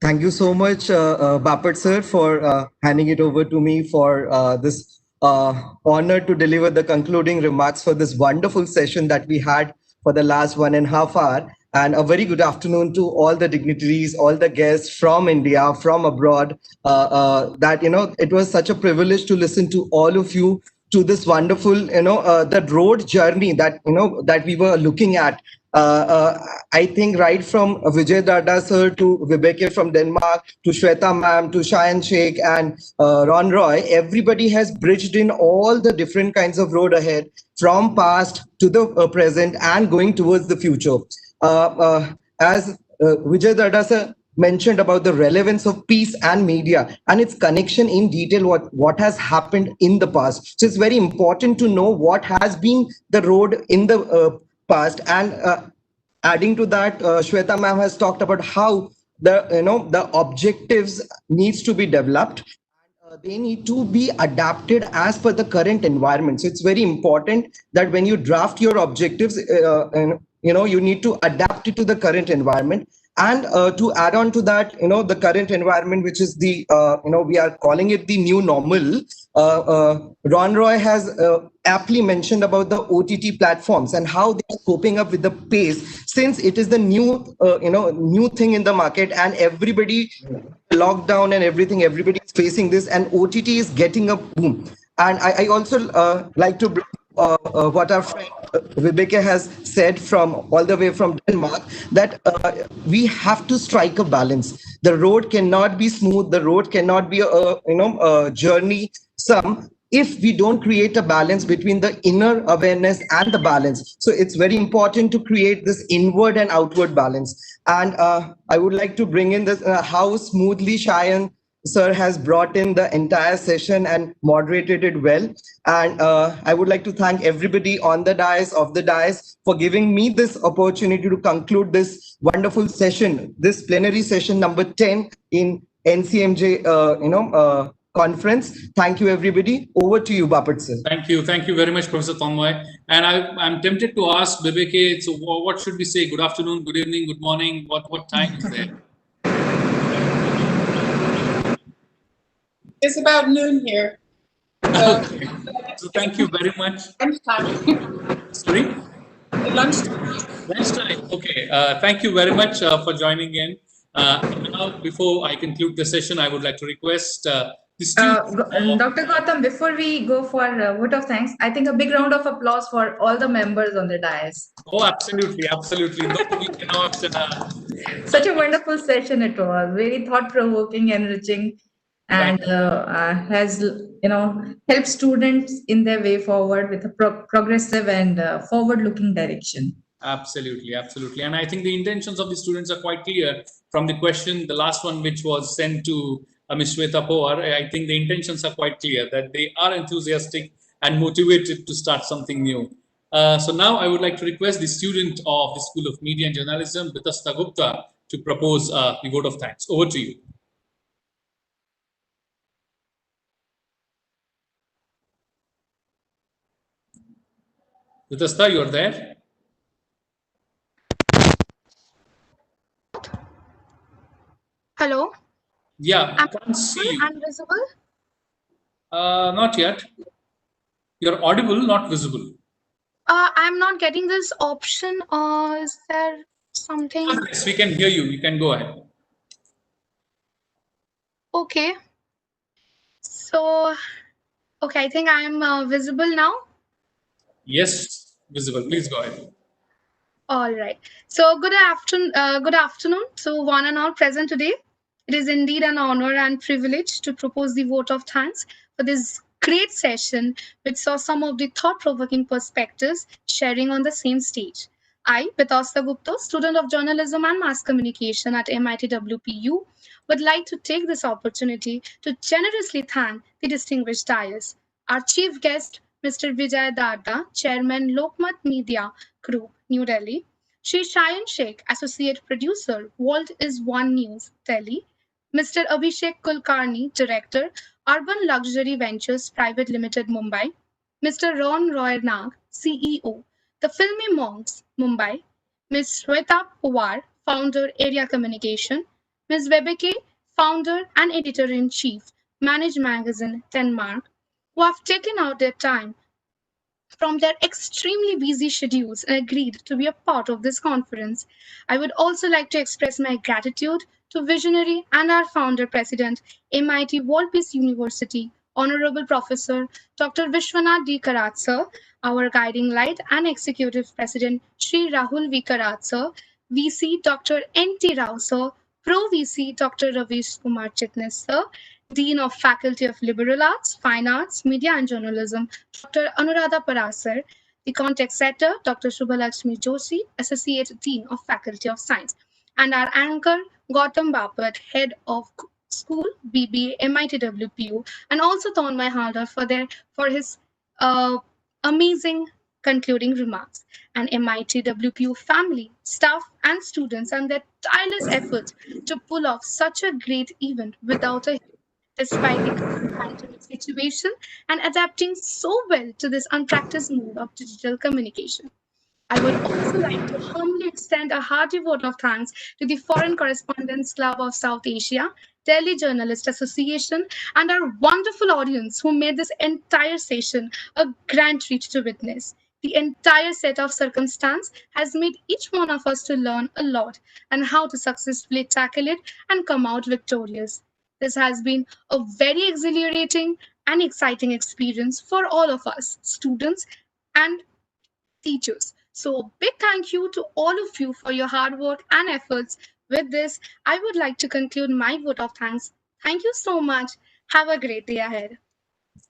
A: Thank you so much, Bapat sir, for handing it over to me for this honor to deliver the concluding remarks for this wonderful session that we had for the last 1.5 hours. And a very good afternoon to all the dignitaries, all the guests from India, from abroad. It was such a privilege to listen to all of you to this wonderful, the road journey that we were looking at. I think right from Vijay Dada sir to Vibeke from Denmark to Shweta ma'am to Shayan Sheikh and Ron Roy, everybody has bridged in all the different kinds of road ahead from past to the present and going towards the future. As Vijay Dada sir mentioned about the relevance of peace and media and its connection in detail, what has happened in the past. So it's very important to know what has been the road in the past, and adding to that, Shweta ma'am has talked about how the objectives needs to be developed. They need to be adapted as per the current environment. So it's very important that when you draft your objectives, you need to adapt it to the current environment. And to add on to that, the current environment, which is the, we are calling it the new normal. Ron Roy has aptly mentioned about the OTT platforms and how they are coping up with the pace, since it is the new, new thing in the market, and everybody lockdown and everything, everybody is facing this, and OTT is getting a boom. And I also like to bring what our friend Vibeke has said from all the way from Denmark, that we have to strike a balance. The road cannot be smooth. The road cannot be a journey if we don't create a balance between the inner awareness and the balance. So it's very important to create this inward and outward balance. And I would like to bring in this how smoothly Shayan sir has brought in the entire session and moderated it well. And I would like to thank everybody on the dais, of the dais, for giving me this opportunity to conclude this wonderful session, this plenary session number 10 in NCMJ conference. Thank you, everybody. Over to you, Bapat sir.
G: Thank you very much, Professor Tanmoy. And I'm tempted to ask Vibeke, so what should we say? Good afternoon, good evening, good morning. What time is there?
M: It's about noon here. So,
G: Okay. So thank you very much.
M: lunchtime.
G: Sorry?
M: Lunchtime.
G: Lunchtime. Okay. Thank you very much for joining in. Now, before I conclude the session, I would like to request the students.
B: Dr. Gautam, before we go for vote of thanks, I think a big round of applause for all the members on the dais.
G: Oh, absolutely, absolutely. No, we cannot.
B: Such a wonderful session it was. Very thought-provoking, enriching, and has helped students in their way forward with a progressive and forward-looking direction.
G: Absolutely, absolutely. And I think the intentions of the students are quite clear from the question, the last one, which was sent to Ms. Shweta Pawar. I think the intentions are quite clear that they are enthusiastic and motivated to start something new. So now I would like to request the student of the School of Media and Journalism, Vitasta Gupta, to propose the vote of thanks. Over to you. Vitasta, you're there?
N: Hello?
G: Yeah, I can't see you.
N: I'm visible?
G: Not yet. You're audible, not visible.
N: I'm not getting this option. Is there something?
G: Yes, we can hear you. You can go ahead.
N: Okay. So, okay, I think I'm visible now.
G: Yes, visible. Please go ahead.
N: All right. So, good afternoon to one and all present today. It is indeed an honor and privilege to propose the vote of thanks for this great session, which saw some of the thought-provoking perspectives sharing on the same stage. I, Vitasta Gupta, student of journalism and mass communication at MIT WPU, would like to take this opportunity to generously thank the distinguished dais, our chief guest, Mr. Vijay Darda, Chairman Lokmat Media Group, New Delhi, Shri Shayan Sheikh, Associate Producer, World is One News, Delhi, Mr. Abhishek Kulkarni, Director, Urban Luxury Ventures Private Limited, Mumbai, Mr. Ron Roy Nag, CEO, The Filmy Monks, Mumbai, Ms. Shweta Pawar, Founder, Area Communication, Ms. Webeke, Founder and Editor-in-Chief, Manage Magazine, Denmark, who have taken out their time from their extremely busy schedules and agreed to be a part of this conference. I would also like to express my gratitude to visionary and our founder president, MIT World Peace University, Honorable Professor Dr. Vishwanath D. Karat sir, our guiding light and executive president, Sri Rahul V. Karat sir, VC Dr. N.T. Rao sir, Pro VC Dr. Ravish Kumar Chitnis sir, Dean of Faculty of Liberal Arts, Fine Arts, Media and Journalism, Dr. Anuradha Parasar, the context setter, Dr. Shubhalakshmi Joshi, Associate Dean of Faculty of Science, and our anchor, Gautam Bapat, Head of School, BBA, MIT WPU, and also Tanmay Haldar for his amazing concluding remarks. And MIT WPU family, staff, and students, and their tireless efforts to pull off such a great event without a despite the current pandemic situation and adapting so well to this unpracticed mode of digital communication. I would also like to humbly extend a hearty vote of thanks to the Foreign Correspondents Club of South Asia, Delhi Journalist Association, and our wonderful audience who made this entire session a grand treat to witness. The entire set of circumstance has made each one of us to learn a lot and how to successfully tackle it and come out victorious. This has been a very exhilarating and exciting experience for all of us, students and teachers. So, big thank you to all of you for your hard work and efforts. With this, I would like to conclude my vote of thanks. Thank you so much. Have a great day ahead.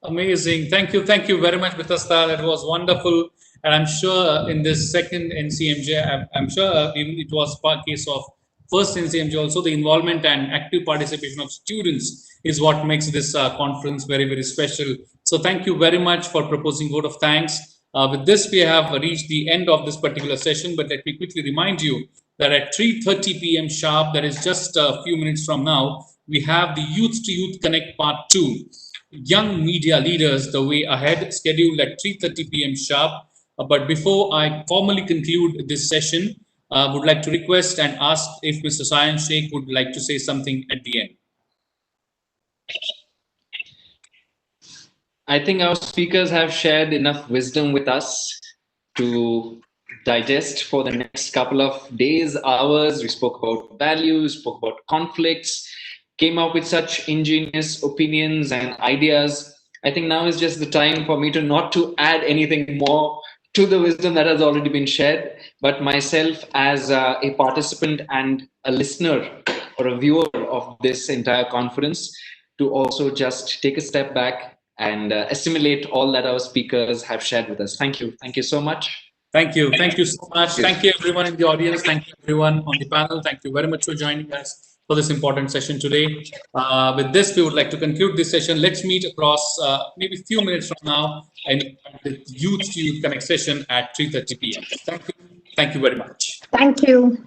G: Amazing. Thank you very much, Vitasta. That was wonderful. And I'm sure in this second NCMJ, I'm sure even it was a case of first NCMJ also, the involvement and active participation of students is what makes this conference very, very special. So thank you very much for proposing vote of thanks. With this, we have reached the end of this particular session, but let me quickly remind you that at 3:30 p.m. sharp, that is just a few minutes from now, we have the Youth to Youth Connect Part 2. Young media leaders, the way ahead, scheduled at 3:30 p.m. sharp. But before I formally conclude this session, would like to request and ask if Mr. Shayan Sheikh would like to say something at the end.
I: I think our speakers have shared enough wisdom with us to digest for the next couple of days, hours. We spoke about values, spoke about conflicts, came up with such ingenious opinions and ideas. I think now is just the time for me to not to add anything more to the wisdom that has already been shared, but myself as a participant and a listener or a viewer of this entire conference to also just take a step back and assimilate all that our speakers have shared with us. Thank you. Thank you so much.
G: Thank you. Thank you so much. Thank you, everyone in the audience. Thank you, everyone on the panel. Thank you very much for joining us for this important session today. With this, we would like to conclude this session. Let's meet across maybe a few minutes from now in the Youth to Youth Connect session at 3:30 p.m. Thank you. Thank you very much.
D: Thank you.